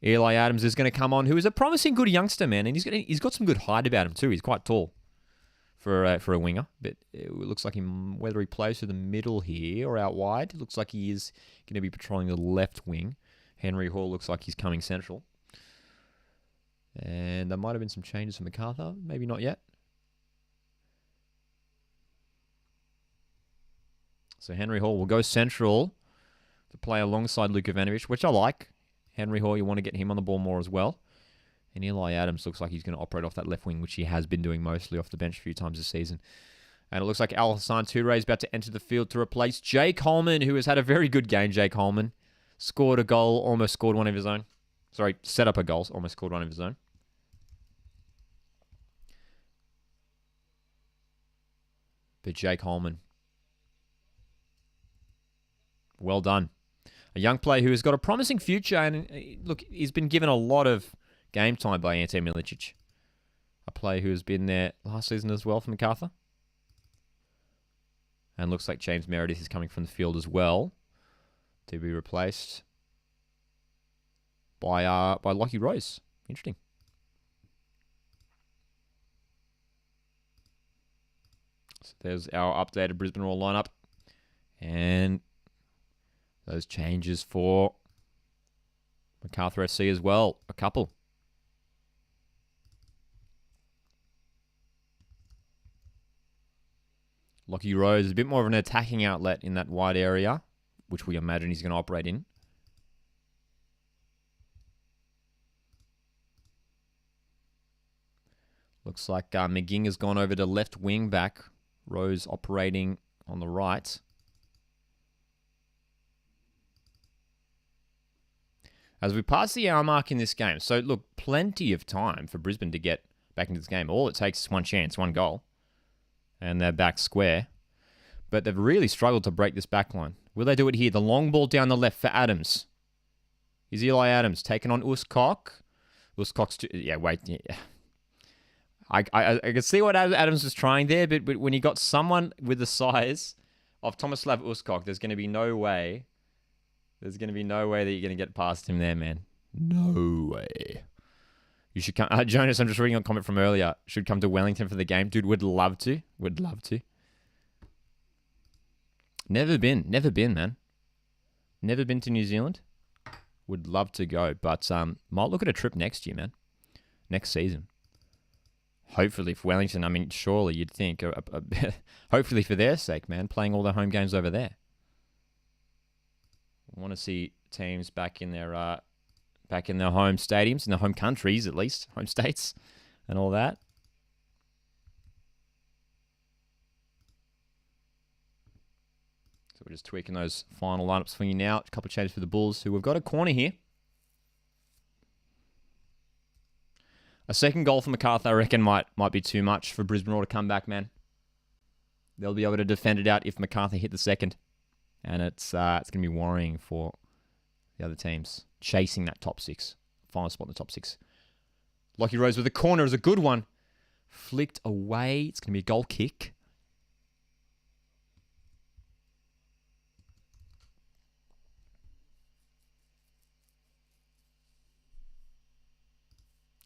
Eli Adams is going to come on, who is a promising good youngster, man. And he's got some good height about him, too. He's quite tall for a winger. But it looks like whether he plays through the middle here or out wide, it looks like he is going to be patrolling the left wing. Henry Hall looks like he's coming central. And there might have been some changes for Macarthur. Maybe not yet. So Henry Hall will go central to play alongside Luka Ivanovic, which I like. Henry Hall, you want to get him on the ball more as well. And Eli Adams looks like he's going to operate off that left wing, which he has been doing mostly off the bench a few times this season. And it looks like Al Hassan Toure is about to enter the field to replace Jake Holman, who has had a very good game, Jake Holman. Scored a goal, almost scored one of his own. Sorry, set up a goal, almost scored one of his own. But Jake Holman, well done. A young player who has got a promising future. And look, he's been given a lot of game time by Ante Milicic. A player who has been there last season as well for Macarthur. And looks like James Meredith is coming from the field as well to be replaced by Lockie Rose. Interesting. There's our updated Brisbane Roar lineup. And those changes for Macarthur FC as well. A couple. Lockie Rose is a bit more of an attacking outlet in that wide area, which we imagine he's going to operate in. Looks like McGing has gone over to left wing back. Rose operating on the right. As we pass the hour mark in this game. So, look, plenty of time for Brisbane to get back into this game. All it takes is one chance, one goal. And they're back square. But they've really struggled to break this back line. Will they do it here? The long ball down the left for Adams. Is Eli Adams taking on Uskok? Uskok's... Yeah, wait. Yeah. I can see what Adams was trying there, but when you got someone with the size of Tomislav Uskok, there's going to be no way. There's going to be no way that you're going to get past him there, man. No way. You should come... Jonas, I'm just reading a comment from earlier. Should come to Wellington for the game. Dude, would love to. Would love to. Never been, man. Never been to New Zealand. Would love to go, but might look at a trip next year, man. Next season. Hopefully for Wellington, I mean, surely you'd think, hopefully for their sake, man, playing all their home games over there. I want to see teams back in their home stadiums, in their home countries at least, home states, and all that. So we're just tweaking those final lineups for you now. A couple of changes for the Bulls, who have got a corner here. A second goal for Macarthur, I reckon, might be too much for Brisbane Roar to come back, man. They'll be able to defend it out if Macarthur hit the second. And it's going to be worrying for the other teams. Chasing that top six. Final spot in the top six. Lockie Rose with a corner is a good one. Flicked away. It's going to be a goal kick.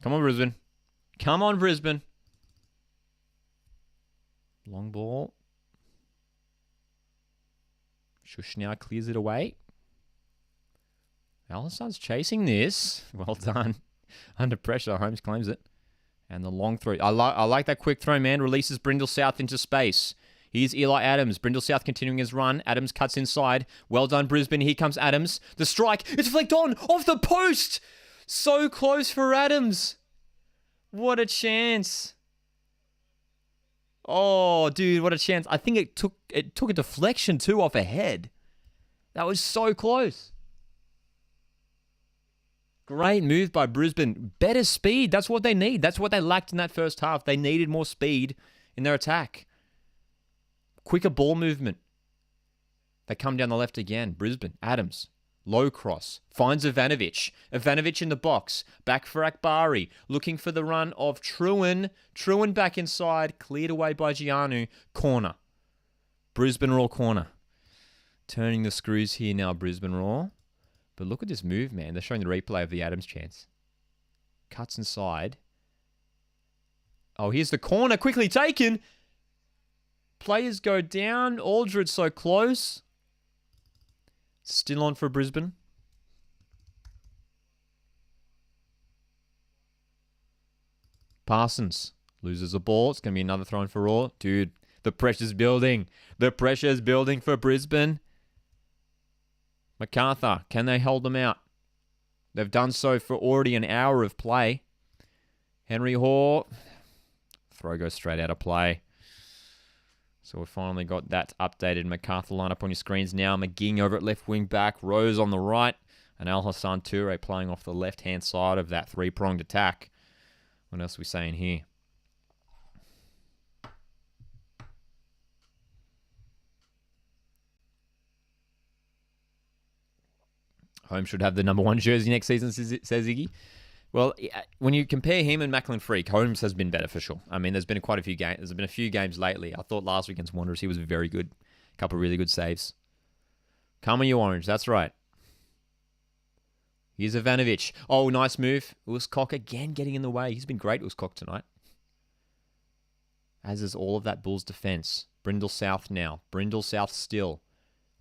Come on, Brisbane. Come on, Brisbane. Long ball. Shush now clears it away. Allison's chasing this. Well done. Under pressure, Holmes claims it. And the long throw. I like that quick throw, man. Releases Brindle South into space. Here's Eli Adams. Brindle South continuing his run. Adams cuts inside. Well done, Brisbane. Here comes Adams. The strike. It's flicked on. Off the post. So close for Adams. What a chance. Oh, dude, what a chance. I think it took a deflection too off a head. That was so close. Great move by Brisbane. Better speed. That's what they need. That's what they lacked in that first half. They needed more speed in their attack. Quicker ball movement. They come down the left again. Brisbane. Adams. Low cross. Finds Ivanovic. Ivanovic in the box. Back for Akbari. Looking for the run of Trewin. Trewin back inside. Cleared away by Gianu. Corner. Brisbane Roar corner. Turning the screws here now, Brisbane Roar. But look at this move, man. They're showing the replay of the Adams chance. Cuts inside. Oh, here's the corner. Quickly taken. Players go down. Aldred so close. Still on for Brisbane. Parsons loses a ball. It's going to be another throw in for Roar. Dude, the pressure's building. The pressure's building for Brisbane. Macarthur, can they hold them out? They've done so for already an hour of play. Henry Hoare. Throw goes straight out of play. So we've finally got that updated Macarthur lineup on your screens now. McGing over at left wing back. Rose on the right. And Al Hassan Toure playing off the left-hand side of that three-pronged attack. What else are we saying here? Home should have the number 1 jersey next season, says Iggy. Well, when you compare him and Macklin Freak, Holmes has been beneficial. I mean, there's been quite a few games. There's been a few games lately. I thought last week against Wanderers, he was very good. A couple of really good saves. Come on, you Orange. That's right. Here's Ivanovic. Oh, nice move. Uskok again getting in the way. He's been great, Uskok, tonight. as is all of that Bulls defense. Brindle South now. Brindle South still.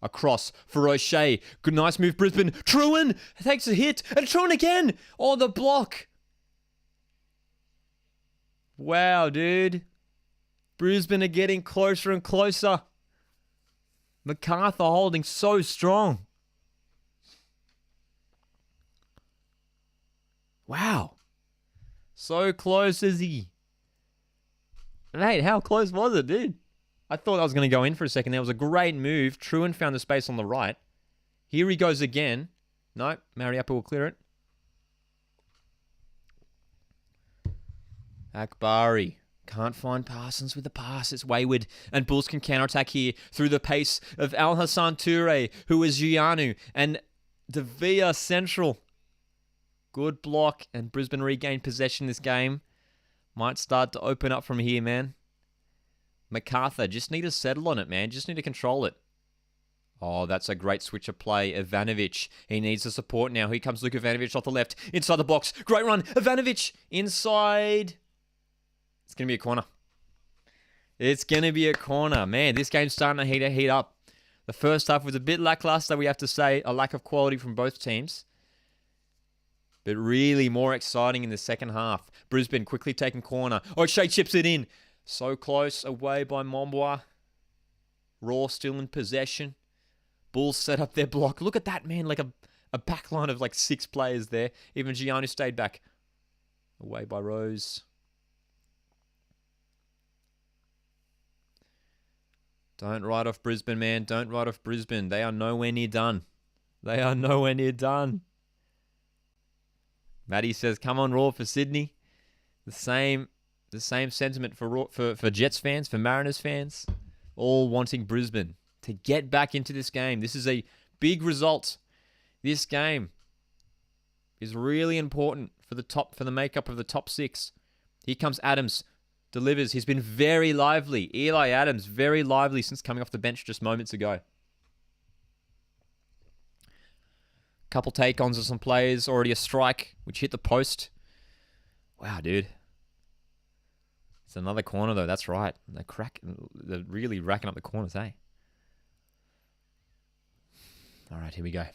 Across for O'Shea. Good, nice move, Brisbane. Trewin takes a hit. And Trewin again. Oh, the block. Wow, dude. Brisbane are getting closer and closer. Macarthur holding so strong. Wow. So close is he. Mate, how close was it, dude? I thought I was going to go in for a second. There was a great move. Trewin found the space on the right. Here he goes again. No, Mariappa will clear it. Akbari. Can't find Parsons with the pass. It's wayward. And Bulls can counterattack here through the pace of Al Hassan Toure, who is Gianu. And Devia Central. Good block. And Brisbane regained possession this game. Might start to open up from here, man. Macarthur, just need to settle on it, man. Just need to control it. Oh, that's a great switch of play. Ivanovic, he needs the support now. Here comes Luke Ivanovic off the left. Inside the box. Great run. Ivanovic inside. It's going to be a corner. It's going to be a corner. Man, this game's starting to heat up. The first half was a bit lackluster, we have to say. A lack of quality from both teams. But really more exciting in the second half. Brisbane quickly taking corner. O'Shea chips it in. So close, away by Mombois. Raw still in possession. Bulls set up their block. Look at that, man. Like a back line of like 6 players there. Even Gianu stayed back. Away by Rose. Don't write off Brisbane, man. Don't write off Brisbane. They are nowhere near done. They are nowhere near done. Maddie says, come on, Raw for Sydney. The same sentiment for Jets fans, for Mariners fans. All wanting Brisbane to get back into this game. This is a big result. This game is really important for the makeup of the top 6. Here comes Adams. Delivers. He's been very lively. Eli Adams, very lively since coming off the bench just moments ago. Couple take-ons of some players. Already a strike, which hit the post. Wow, dude. It's another corner, though. That's right. They're really racking up the corners, eh? All right, here we go.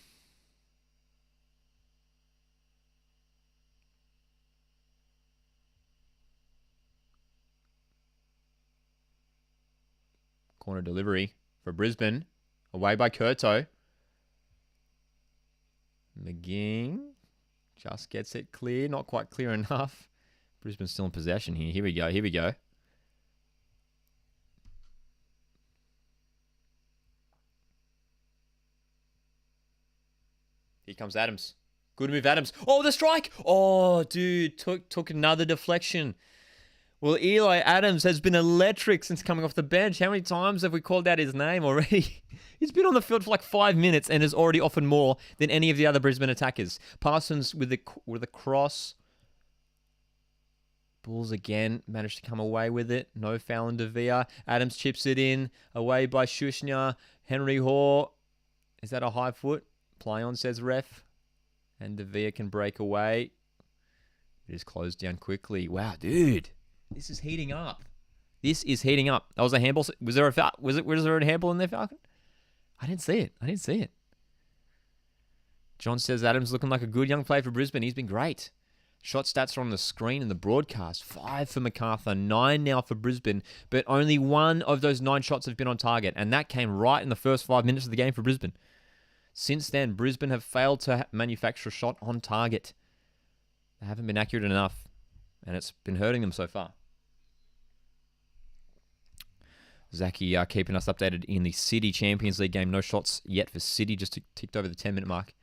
Corner delivery for Brisbane. Away by Curto. McGing just gets it clear. Not quite clear enough. Brisbane's still in possession here. Here we go. Here we go. Here comes Adams. Good move, Adams. Oh, the strike. Oh, dude. Took another deflection. Well, Eli Adams has been electric since coming off the bench. How many times have we called out his name already? He's been on the field for like 5 minutes and has already offered more than any of the other Brisbane attackers. Parsons with a cross. Bulls again managed to come away with it. No foul in Devia. Adams chips it in. Away by Shushnya. Henry Hoare. Is that a high foot? Play on, says ref. And Devia can break away. It is closed down quickly. Wow, dude. This is heating up. This is heating up. That was a handball. Was there a handball in there, Falcon? I didn't see it. John says Adams looking like a good young player for Brisbane. He's been great. Shot stats are on the screen in the broadcast. 5 for Macarthur, 9 now for Brisbane, but only 1 of those 9 shots have been on target, and that came right in the first 5 minutes of the game for Brisbane. Since then, Brisbane have failed to manufacture a shot on target. They haven't been accurate enough, and it's been hurting them so far. Zaki keeping us updated in the City Champions League game. No shots yet for City, just ticked over the 10-minute mark.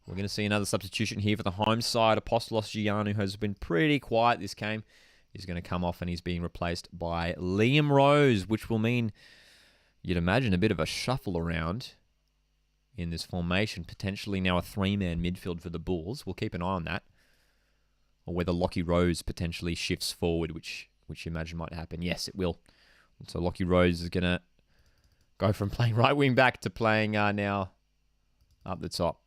We're going to see another substitution here for the home side. Apostolos Gianu has been pretty quiet this game. He's going to come off and he's being replaced by Liam Rose, which will mean, you'd imagine, a bit of a shuffle around in this formation. Potentially now a 3-man midfield for the Bulls. We'll keep an eye on that. Or whether Lockie Rose potentially shifts forward, which you imagine might happen. Yes, it will. So Lockie Rose is going to go from playing right wing back to playing now up the top.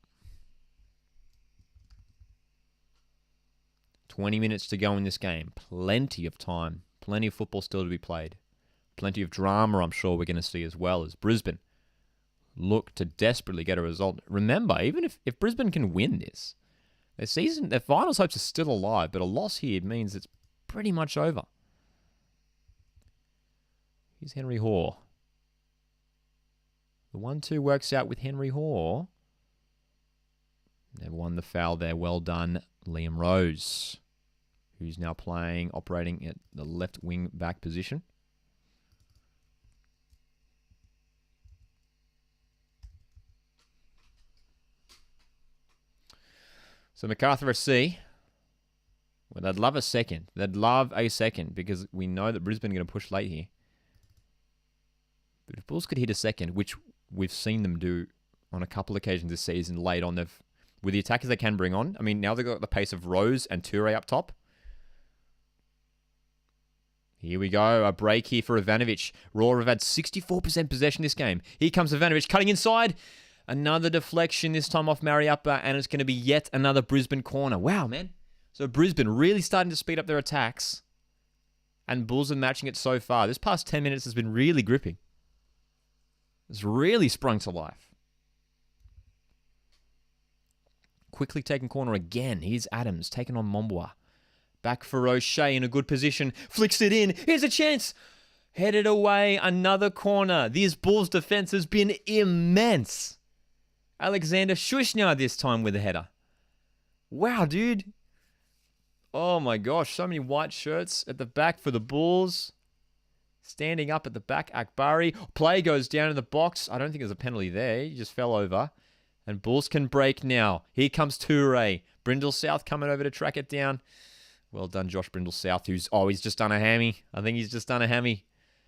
20 minutes to go in this game. Plenty of time Plenty of football still to be played. Plenty of drama I'm sure we're going to see as well as Brisbane look to desperately get a result. Remember, even if Brisbane can win this, their finals hopes are still alive, but a loss here means it's pretty much over. Here's Henry Hoare. The 1-2 works out with Henry Hoare. They've won the foul there. Well done, Liam Rose, who's now operating at the left wing back position. So Macarthur FC, well, they'd love a second. They'd love a second because we know that Brisbane are going to push late here. But if Bulls could hit a second, which we've seen them do on a couple of occasions this season late on, with the attackers they can bring on. I mean, now they've got the pace of Rose and Toure up top. Here we go. A break here for Ivanovic. Raw have had 64% possession this game. Here comes Ivanovic cutting inside. Another deflection, this time off Mariappa, and it's going to be yet another Brisbane corner. Wow, man. So Brisbane really starting to speed up their attacks. And Bulls are matching it so far. This past 10 minutes has been really gripping. It's really sprung to life. Quickly taking corner again. Here's Adams taking on Mombois. Back for O'Shea in a good position. Flicks it in. Here's a chance. Headed away. Another corner. This Bulls defense has been immense. Alexander Shushnya this time with a header. Wow, dude. Oh my gosh. So many white shirts at the back for the Bulls. Standing up at the back, Akbari. Play goes down in the box. I don't think there's a penalty there. He just fell over. And Bulls can break now. Here comes Toure. Brindle South coming over to track it down. Well done, Josh Brindle South, he's just done a hammy. I think he's just done a hammy.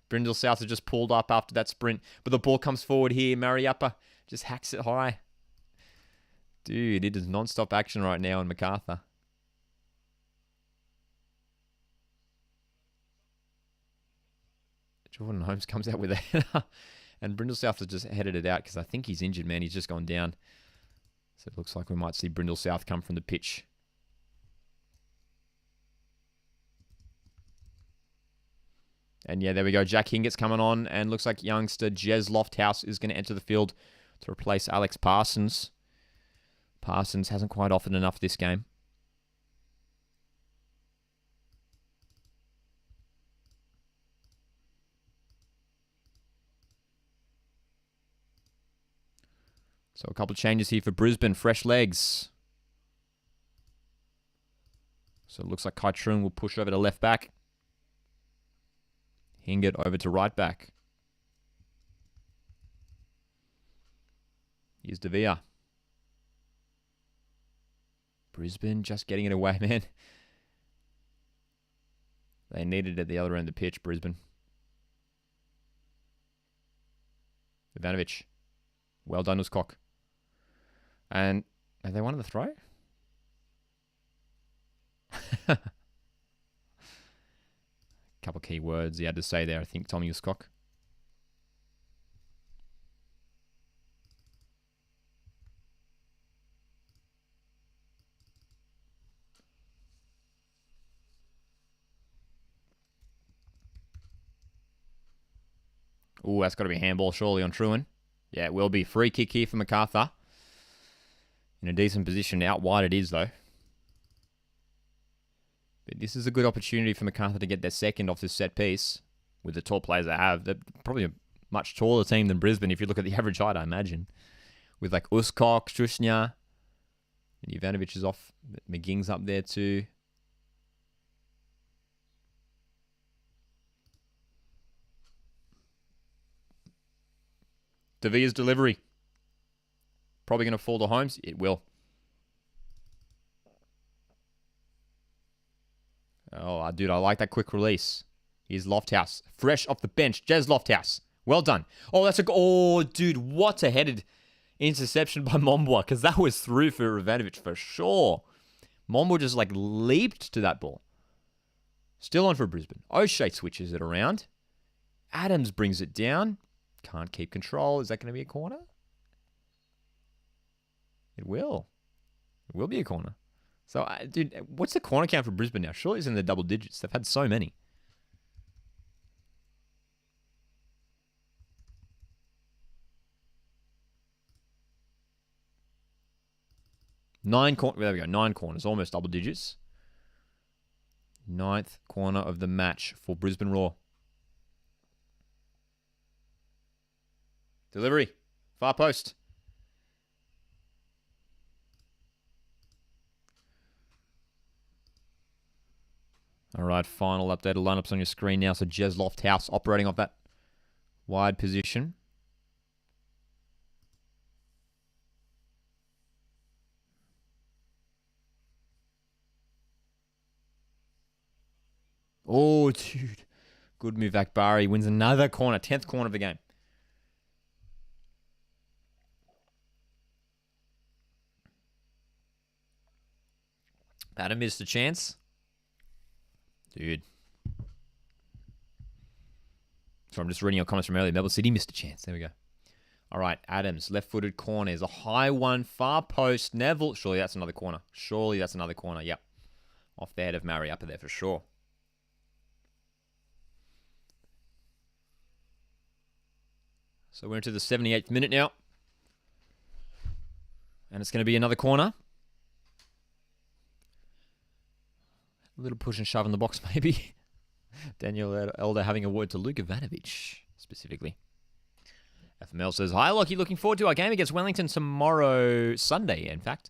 Brindle South has just pulled up after that sprint. But the ball comes forward here. Mariappa just hacks it high. Dude, it is non-stop action right now in Macarthur. Jordan Holmes comes out with a header. And Brindle South has just headed it out because I think he's injured, man. He's just gone down. So it looks like we might see Brindle South come from the pitch. And yeah, there we go. Jack Hingett's coming on. And looks like youngster Jez Lofthouse is going to enter the field to replace Alex Parsons. Parsons hasn't quite offered enough this game. So a couple of changes here for Brisbane. Fresh legs. So it looks like Kai Trung will push over to left back. Hingett over to right back. Here's De Vea. Brisbane just getting it away, man. They needed it at the other end of the pitch, Brisbane. Ivanovic. Well done, Uskok. And have they won the throw? Couple key words he had to say there, I think, Tommy Uskok. Ooh, that's got to be a handball surely on Truan. Yeah, it will be. Free kick here for Macarthur. In a decent position. Out wide it is, though. But this is a good opportunity for Macarthur to get their second off this set piece. With the tall players they have. They're probably a much taller team than Brisbane if you look at the average height, I imagine. With like Uskok, Shushnya. And Ivanovic is off. McGing's up there too. De Vea's delivery. Probably going to fall to Holmes. It will. Oh, dude, I like that quick release. Here's Lofthouse. Fresh off the bench. Jez Lofthouse. Well done. Oh, that's a... Oh, dude, what a headed interception by Mombois. Because that was through for Ivanovic for sure. Mombois just like leaped to that ball. Still on for Brisbane. O'Shea switches it around. Adams brings it down. Can't keep control. Is that going to be a corner? It will. It will be a corner. So, dude, what's the corner count for Brisbane now? Surely it's in the double digits. They've had so many. There we go. 9 corners, almost double digits. 9th corner of the match for Brisbane Roar. Delivery. Far post. All right, final updated lineups on your screen now. So Jez Lofthouse operating off that wide position. Oh, dude. Good move, Akbari. Wins another corner. 10th corner of the game. Adam missed a chance. Dude. So I'm just reading your comments from earlier. Melbourne City missed a chance. There we go. All right, Adams, left-footed corner. Is a high one, far post. Neville. Surely that's another corner. Yep. Off the head of Murray. Up there for sure. So we're into the 78th minute now. And it's going to be another corner. A little push and shove in the box, maybe. Daniel Elder having a word to Luka Ivanovic, specifically. FML says, hi, Lockie. Looking forward to our game against Wellington tomorrow, Sunday, in fact.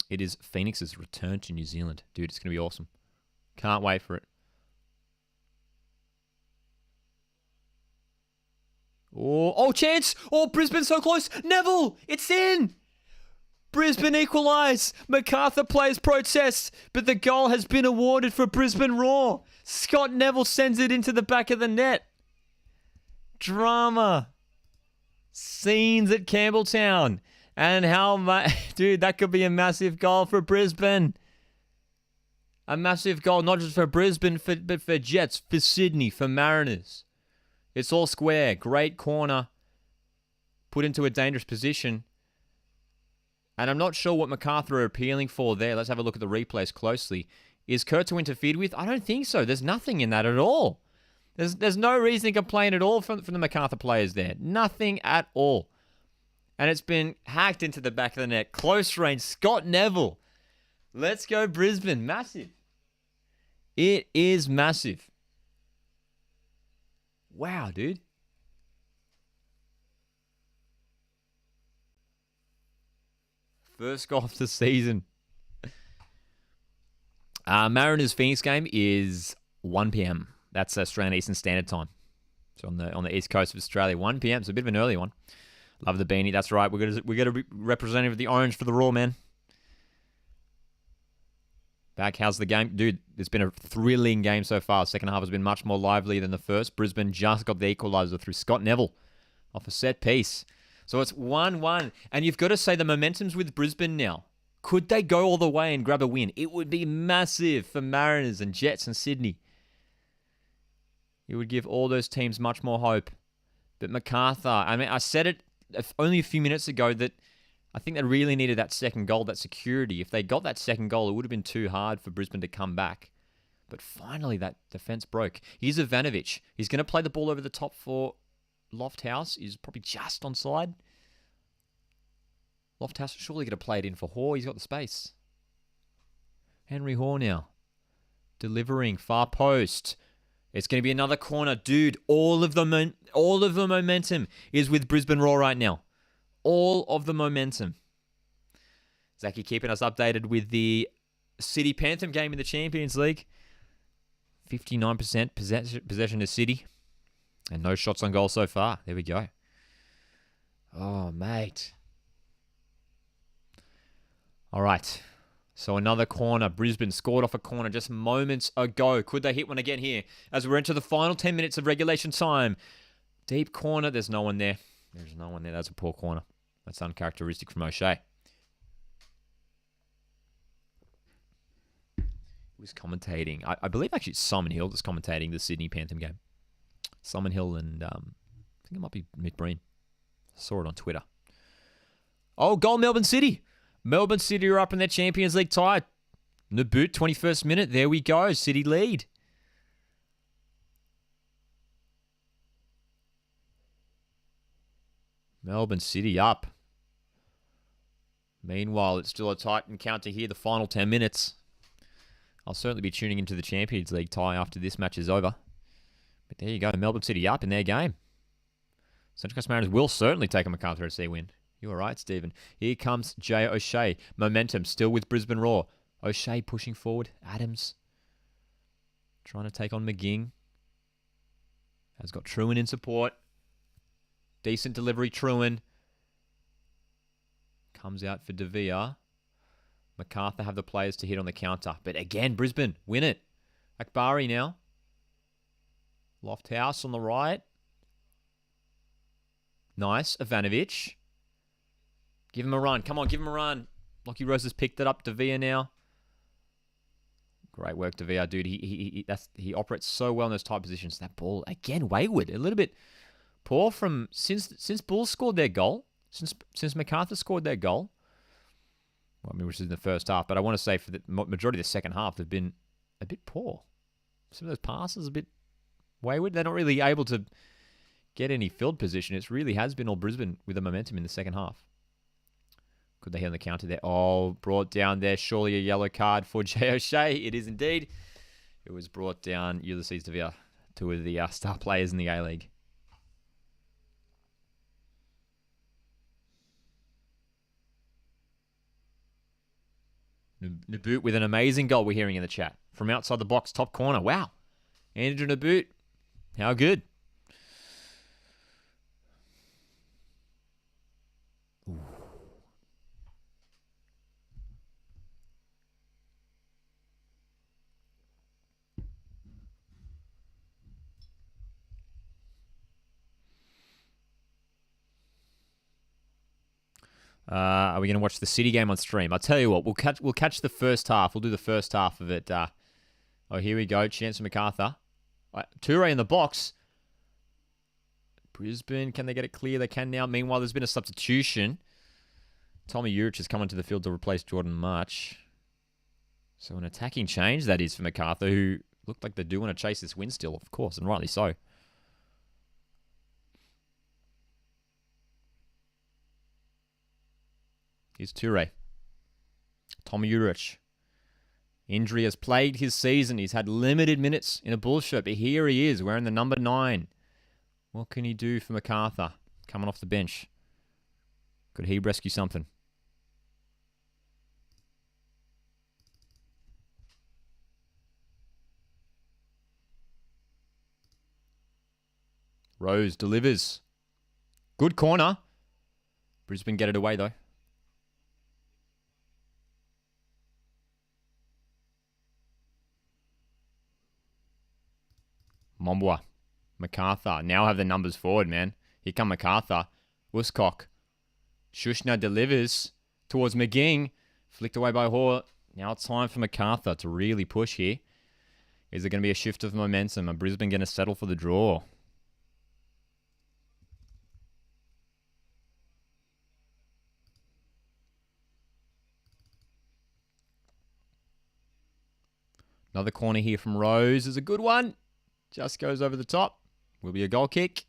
It is Phoenix's return to New Zealand. Dude, it's going to be awesome. Can't wait for it. Oh, chance! Oh, Brisbane so close! Neville! It's in! Brisbane equalise! Macarthur plays protest, but the goal has been awarded for Brisbane Roar. Scott Neville sends it into the back of the net. Drama. Scenes at Campbelltown. And how much... Dude, that could be a massive goal for Brisbane. A massive goal, not just for Brisbane, but for Jets, for Sydney, for Mariners. It's all square. Great corner. Put into a dangerous position. And I'm not sure what Macarthur are appealing for there. Let's have a look at the replays closely. Is Kurto interfered with? I don't think so. There's nothing in that at all. There's no reason to complain at all from the Macarthur players there. Nothing at all. And it's been hacked into the back of the net. Close range. Scott Neville. Let's go Brisbane. Massive. It is massive. Wow, dude. First goal of the season. Mariners Phoenix game is 1 p.m. That's Australian Eastern Standard Time. So on the east coast of Australia, 1 p.m. It's a bit of an early one. Love the beanie. That's right. We're gonna be representative of the orange for the Raw, man. Back, how's the game? Dude, it's been a thrilling game so far. Second half has been much more lively than the first. Brisbane just got the equaliser through Scott Neville off a set piece. So it's 1-1. And you've got to say the momentum's with Brisbane now. Could they go all the way and grab a win? It would be massive for Mariners and Jets and Sydney. It would give all those teams much more hope. But Macarthur, I mean, I said it only a few minutes ago that I think they really needed that second goal, that security. If they got that second goal, it would have been too hard for Brisbane to come back. But finally, that defense broke. Here's Ivanovic. He's going to play the ball over the top for Lofthouse. He's probably just onside. Lofthouse surely going to play it in for Hoare. He's got the space. Henry Hoare now. Delivering far post. It's going to be another corner. Dude, all of the momentum is with Brisbane Roar right now. All of the momentum. Zachy keeping us updated with the City Panther game in the Champions League. 59% possession to City. And no shots on goal so far. There we go. Oh, mate. All right. So another corner. Brisbane scored off a corner just moments ago. Could they hit one again here? As we're into the final 10 minutes of regulation time. Deep corner. There's no one there. There's no one there. That's a poor corner. That's uncharacteristic from O'Shea. He was commentating. I believe actually it's Simon Hill that's commentating the Sydney Panther game. Simon Hill and I think it might be Mick Breen. Saw it on Twitter. Oh, goal Melbourne City. Melbourne City are up in their Champions League tie. Naboot, 21st minute. There we go. City lead. Melbourne City up. Meanwhile, it's still a tight encounter here, the final 10 minutes. I'll certainly be tuning into the Champions League tie after this match is over. But there you go, Melbourne City up in their game. Central Coast Mariners will certainly take a Macarthur FC win. You were right, Stephen. Here comes Jay O'Shea. Momentum still with Brisbane Roar. O'Shea pushing forward. Adams trying to take on McGing. Has got Truan in support. Decent delivery, Truan. Comes out for De Vea. Macarthur have the players to hit on the counter. But again, Brisbane win it. Akbari now. Lofthouse on the right. Nice. Ivanovic. Give him a run. Come on, give him a run. Lockie Rose has picked it up. De Vea now. Great work, De Vea, dude. He operates so well in those tight positions. That ball, again, wayward. A little bit poor from since Bulls scored their goal. Since Macarthur scored their goal. Well, I mean, which is in the first half. But I want to say for the majority of the second half, they've been a bit poor. Some of those passes a bit wayward. They're not really able to get any field position. It really has been all Brisbane with the momentum in the second half. Could they hit on the counter there? Oh, brought down there. Surely a yellow card for Jay O'Shea. It is indeed. It was brought down. Ulysses De Vea, two of the star players in the A-League. Naboot with an amazing goal we're hearing in the chat. From outside the box, top corner. Wow. Andrew Naboot. How good. Ooh. Are we going to watch the City game on stream? I'll tell you what, we'll catch the first half. We'll do the first half of it. Oh, here we go. Chance for Macarthur. Toure in the box. Brisbane, can they get it clear? They can now. Meanwhile, there's been a substitution. Tommy Urich has come into the field to replace Jordan March. So an attacking change, that is, for Macarthur, who looked like they do want to chase this win still, of course, and rightly so. Here's Toure. Tommy Urich. Injury has plagued his season. He's had limited minutes in a Bulls shirt, but here he is wearing the number 9. What can he do for Macarthur coming off the bench? Could he rescue something? Rose delivers. Good corner. Brisbane get it away though. Mombwa. Macarthur. Now have the numbers forward, man. Here come Macarthur. Wooscock. Shushna delivers towards McGing. Flicked away by Hoare. Now it's time for Macarthur to really push here. Is there going to be a shift of momentum? Are Brisbane going to settle for the draw? Another corner here from Rose is a good one. Just goes over the top. Will be a goal kick.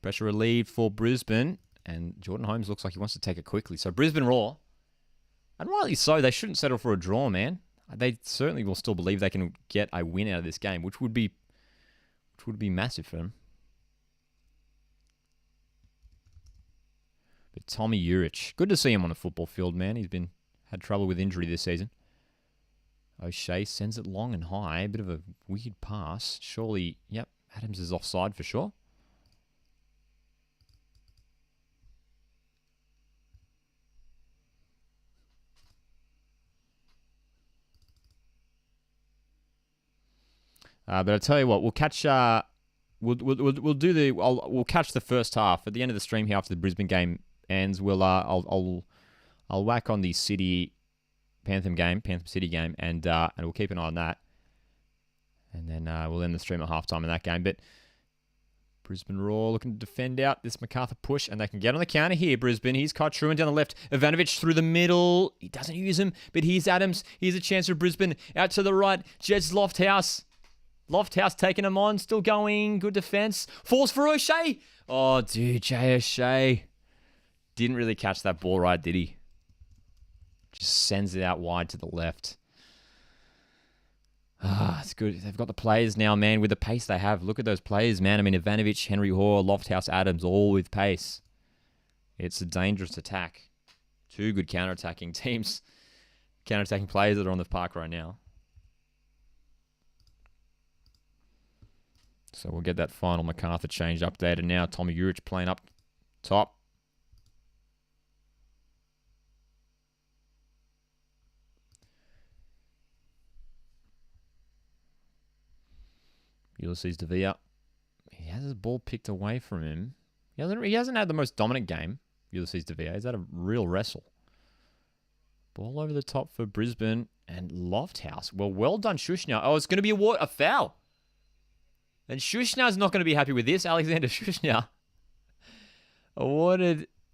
Pressure relieved for Brisbane. And Jordan Holmes looks like he wants to take it quickly. So Brisbane Roar. And rightly so. They shouldn't settle for a draw, man. They certainly will still believe they can get a win out of this game, which would be massive for them. But Tommy Urich. Good to see him on the football field, man. He's had trouble with injury this season. O'Shea sends it long and high. A bit of a weird pass. Surely, yep, Adams is offside for sure. But I tell you what, we'll catch. We'll catch the first half at the end of the stream here after the Brisbane game ends. I'll whack on the Panthers City game, and we'll keep an eye on that. And then we'll end the stream at halftime in that game. But Brisbane Roar looking to defend out this Macarthur push, and they can get on the counter here, Brisbane. Here's Truan down the left. Ivanovic through the middle. He doesn't use him, but here's Adams. Here's a chance for Brisbane. Out to the right, Jez Lofthouse. Lofthouse taking him on, still going. Good defense. Falls for O'Shea. Oh, dude, Jay O'Shea. Didn't really catch that ball right, did he? Just sends it out wide to the left. It's good. They've got the players now, man, with the pace they have. Look at those players, man. I mean, Ivanovic, Henry Hoare, Lofthouse, Adams, all with pace. It's a dangerous attack. Two good counter-attacking teams. Counter-attacking players that are on the park right now. So we'll get that final Macarthur change updated now. Tommy Urich playing up top. Ulysses De Villa. He has his ball picked away from him. He hasn't had the most dominant game, Ulysses De Villa. He's had a real wrestle. Ball over the top for Brisbane and Lofthouse. Well done, Shushna. Oh, it's going to be a foul. And Shushna's not going to be happy with this. Alexander Shushna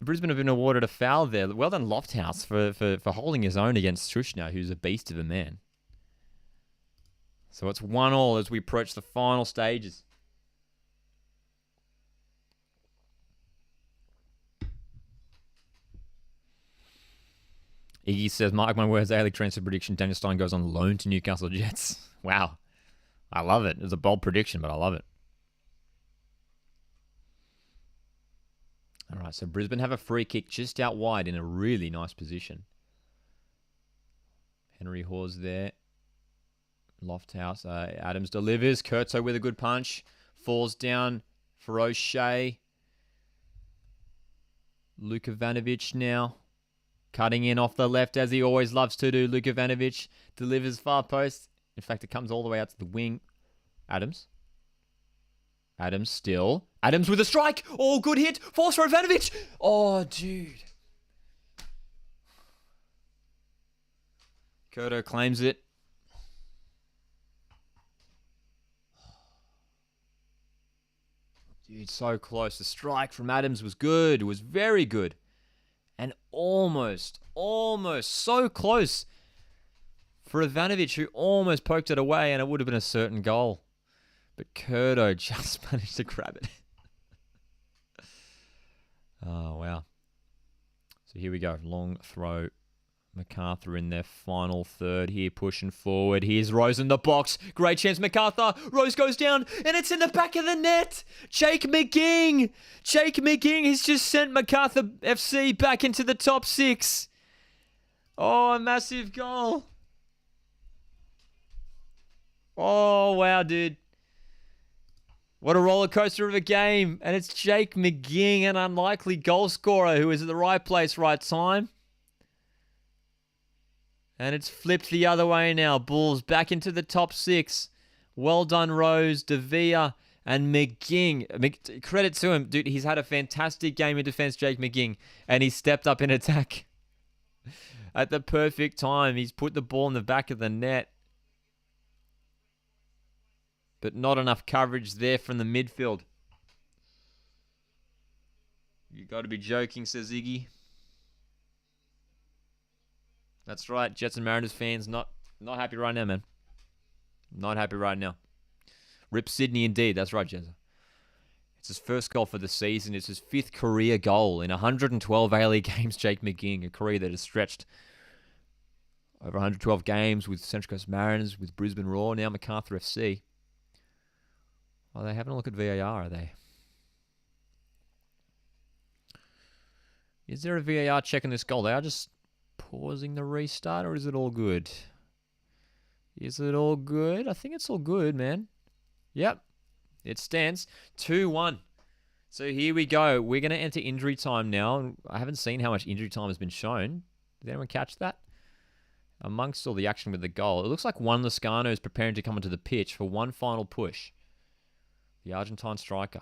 Brisbane have been awarded a foul there. Well done, Lofthouse, for holding his own against Shushna, who's a beast of a man. So it's 1-1 as we approach the final stages. Iggy says, mark my words, A-League transfer prediction, Daniel Stein goes on loan to Newcastle Jets. Wow. I love it. It's a bold prediction, but I love it. All right, so Brisbane have a free kick just out wide in a really nice position. Henry Hoare's there. Lofthouse. Adams delivers. Kurto with a good punch. Falls down for O'Shea. Luka Ivanovic now. Cutting in off the left as he always loves to do. Luka Ivanovic delivers far post. In fact, it comes all the way out to the wing. Adams. Adams still. Adams with a strike. Oh, good hit. Force for Ivanovic. Oh, dude. Kurto claims it. Dude, so close. The strike from Adams was good. It was very good. And almost so close for Ivanovic, who almost poked it away, and it would have been a certain goal. But Kurto just managed to grab it. Oh, wow. So here we go. Long throw. Macarthur in their final third here, pushing forward. Here's Rose in the box. Great chance, Macarthur. Rose goes down, and it's in the back of the net. Jake McGing. Jake McGing has just sent Macarthur FC back into the top 6. Oh, a massive goal. Oh, wow, dude. What a roller coaster of a game. And it's Jake McGing, an unlikely goal scorer who is at the right place, right time. And it's flipped the other way now. Bulls back into the top 6. Well done, Rose, De Villa, and McGing. Credit to him. Dude, he's had a fantastic game in defense, Jake McGing. And he's stepped up in attack. At the perfect time. He's put the ball in the back of the net. But not enough coverage there from the midfield. You got to be joking, says Iggy. That's right, Jets and Mariners fans, not happy right now, man. Not happy right now. Rip Sydney indeed, that's right, Jezza. It's his first goal for the season. It's his 5th career goal in 112 A-League games, Jake McGing, a career that has stretched over 112 games with Central Coast Mariners, with Brisbane Roar, now Macarthur FC. Are they having a look at VAR, are they? Is there a VAR check on this goal? They are just pausing the restart, or is it all good? Is it all good? I think it's all good, man. Yep. It stands 2-1. So here we go. We're going to enter injury time now. I haven't seen how much injury time has been shown. Did anyone catch that? Amongst all the action with the goal, it looks like Juan Lezcano is preparing to come onto the pitch for one final push. The Argentine striker.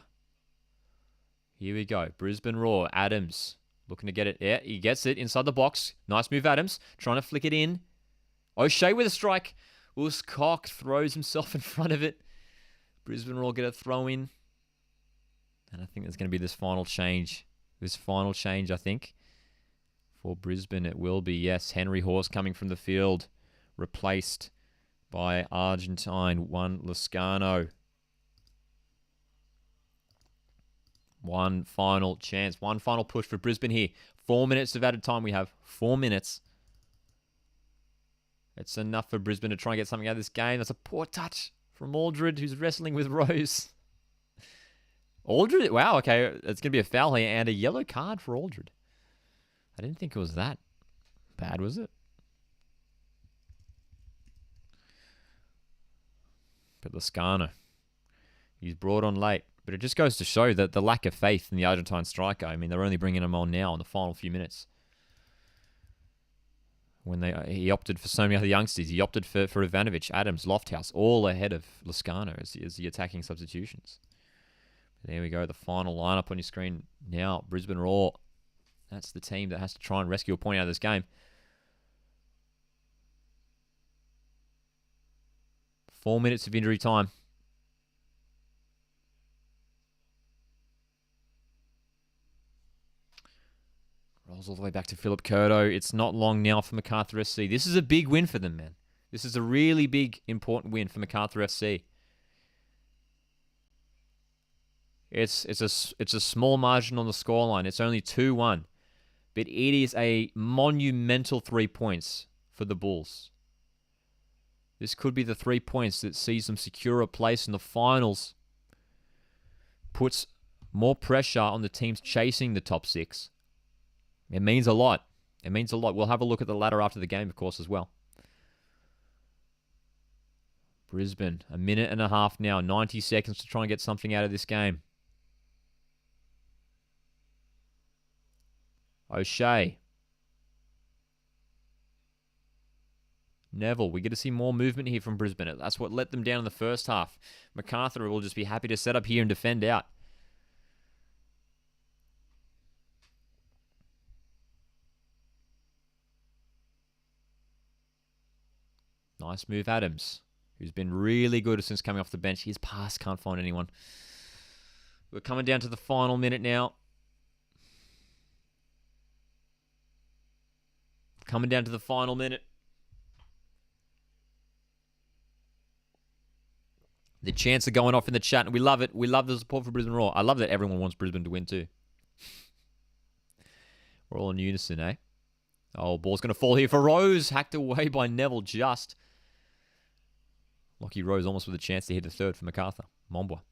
Here we go. Brisbane Roar. Adams. Looking to get it. Yeah, he gets it inside the box. Nice move, Adams. Trying to flick it in. O'Shea with a strike. Cock throws himself in front of it. Brisbane Roar get a throw in. And I think there's going to be this final change. I think. For Brisbane, it will be, yes, Henry Hoare coming from the field. Replaced by Argentine Juan Lezcano. One final chance. One final push for Brisbane here. 4 minutes of added time we have. 4 minutes. It's enough for Brisbane to try and get something out of this game. That's a poor touch from Aldred, who's wrestling with Rose. Aldred, wow, okay, it's going to be a foul here and a yellow card for Aldred. I didn't think it was that bad, was it? But Lascano, he's brought on late. But it just goes to show that the lack of faith in the Argentine striker. I mean, they're only bringing him on now in the final few minutes. When he opted for so many other youngsters. He opted for Ivanovic, Adams, Lofthouse, all ahead of Lascano as the attacking substitutions. There we go, the final lineup on your screen now. Brisbane Roar. That's the team that has to try and rescue a point out of this game. 4 minutes of injury time. Rolls all the way back to Philip Curto. It's not long now for Macarthur SC. This is a big win for them, man. This is a really big, important win for Macarthur FC. It's a small margin on the scoreline. It's only 2-1. But it is a monumental 3 points for the Bulls. This could be the 3 points that sees them secure a place in the finals. Puts more pressure on the teams chasing the top 6. It means a lot. It means a lot. We'll have a look at the ladder after the game, of course, as well. Brisbane, a minute and a half now. 90 seconds to try and get something out of this game. O'Shea. Neville. We get to see more movement here from Brisbane. That's what let them down in the first half. Macarthur will just be happy to set up here and defend out. Nice move, Adams, who's been really good since coming off the bench. His pass can't find anyone. We're coming down to the final minute now. Coming down to the final minute. The chants are going off in the chat, and we love it. We love the support for Brisbane Roar. I love that everyone wants Brisbane to win too. We're all in unison, eh? Oh, ball's going to fall here for Rose. Hacked away by Neville just. Lockie Rose almost with a chance to hit the third for Macarthur. Mombwa.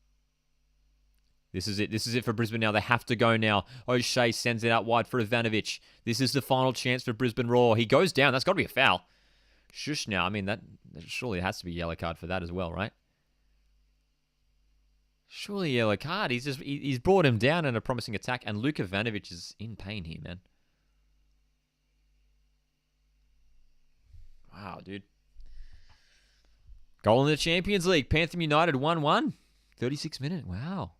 This is it. This is it for Brisbane now. They have to go now. O'Shea sends it out wide for Ivanovic. This is the final chance for Brisbane Roar. He goes down. That's got to be a foul. Shush now. I mean, that surely has to be a yellow card for that as well, right? Surely a yellow card. He's brought him down in a promising attack, and Luka Ivanovic is in pain here, man. Wow, dude. Goal in the Champions League. Panthers United 1-1. 36 minutes. Wow.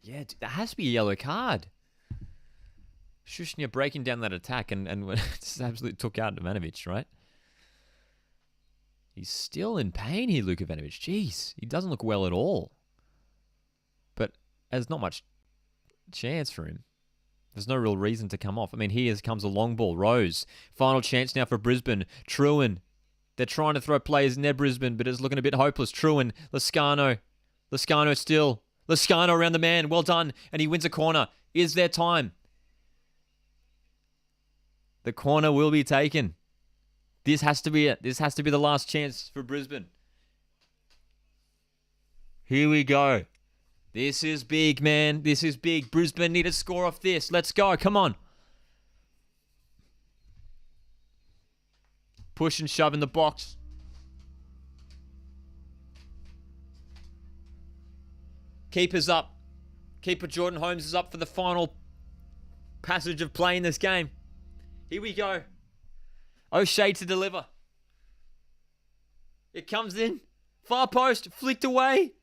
Yeah, dude, that has to be a yellow card. Shushnia breaking down that attack and just absolutely took out Ivanovic, right? He's still in pain here, Luka Ivanovic. Jeez, he doesn't look well at all. But there's not much chance for him. There's no real reason to come off. I mean, here comes a long ball. Rose. Final chance now for Brisbane. Truan. They're trying to throw players in their Brisbane, but it's looking a bit hopeless. Truan. Lascano. Lascano still. Lascano around the man. Well done. And he wins a corner. Is there time? The corner will be taken. This has to be it. This has to be the last chance for Brisbane. Here we go. This is big, man. This is big. Brisbane need to score off this. Let's go. Come on. Push and shove in the box. Keeper's up. Keeper Jordan Holmes is up for the final passage of play in this game. Here we go. O'Shea to deliver. It comes in. Far post. Flicked away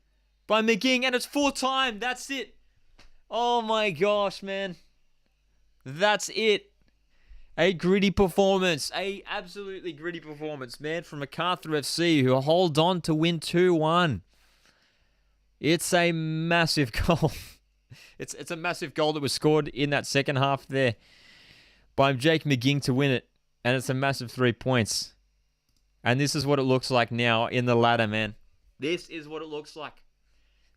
by McGing, and it's full time. That's it. Oh my gosh, man. That's it. A gritty performance. A absolutely gritty performance, man, from Macarthur FC, who hold on to win 2-1. It's a massive goal. It's a massive goal that was scored in that second half there by Jake McGing to win it. And it's a massive 3 points. And this is what it looks like now in the ladder, man. This is what it looks like.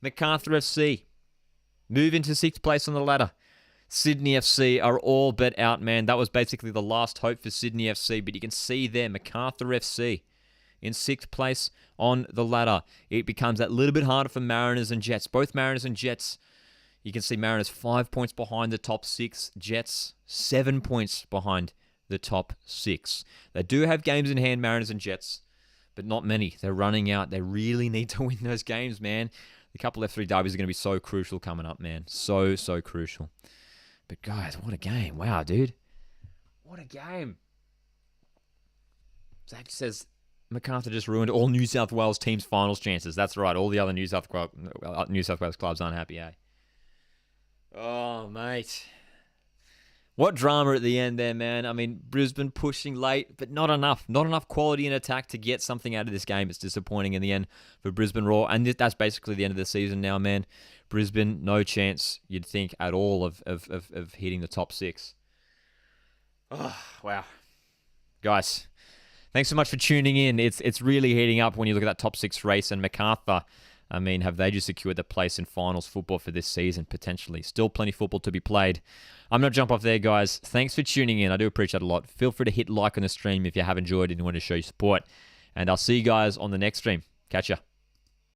Macarthur FC Move into 6th place on the ladder. Sydney FC are all but out, man. That was basically the last hope for Sydney FC, but you can see there, Macarthur FC in 6th place on the ladder. It becomes that little bit harder for Mariners and Jets. Both Mariners and Jets, you can see Mariners 5 points behind the top 6. Jets 7 points behind the top 6. They do have games in hand, Mariners and Jets, but not many. They're running out. They really need to win those games, man. The couple F3 derbies are going to be so crucial coming up, man. So crucial. But guys, what a game. Wow, dude. What a game. Zach says Macarthur just ruined all New South Wales teams' finals chances. That's right. All the other New South Wales clubs aren't happy, eh? Oh, mate. What drama at the end there, man. I mean, Brisbane pushing late, but not enough. Not enough quality in attack to get something out of this game. It's disappointing in the end for Brisbane Roar. And that's basically the end of the season now, man. Brisbane, no chance, you'd think, at all of hitting the top 6. Oh, wow. Guys, thanks so much for tuning in. It's really heating up when you look at that top 6 race. And Macarthur, I mean, have they just secured the place in finals football for this season, potentially? Still plenty of football to be played. I'm going to jump off there, guys. Thanks for tuning in. I do appreciate it a lot. Feel free to hit like on the stream if you have enjoyed it and you want to show your support. And I'll see you guys on the next stream. Catch ya.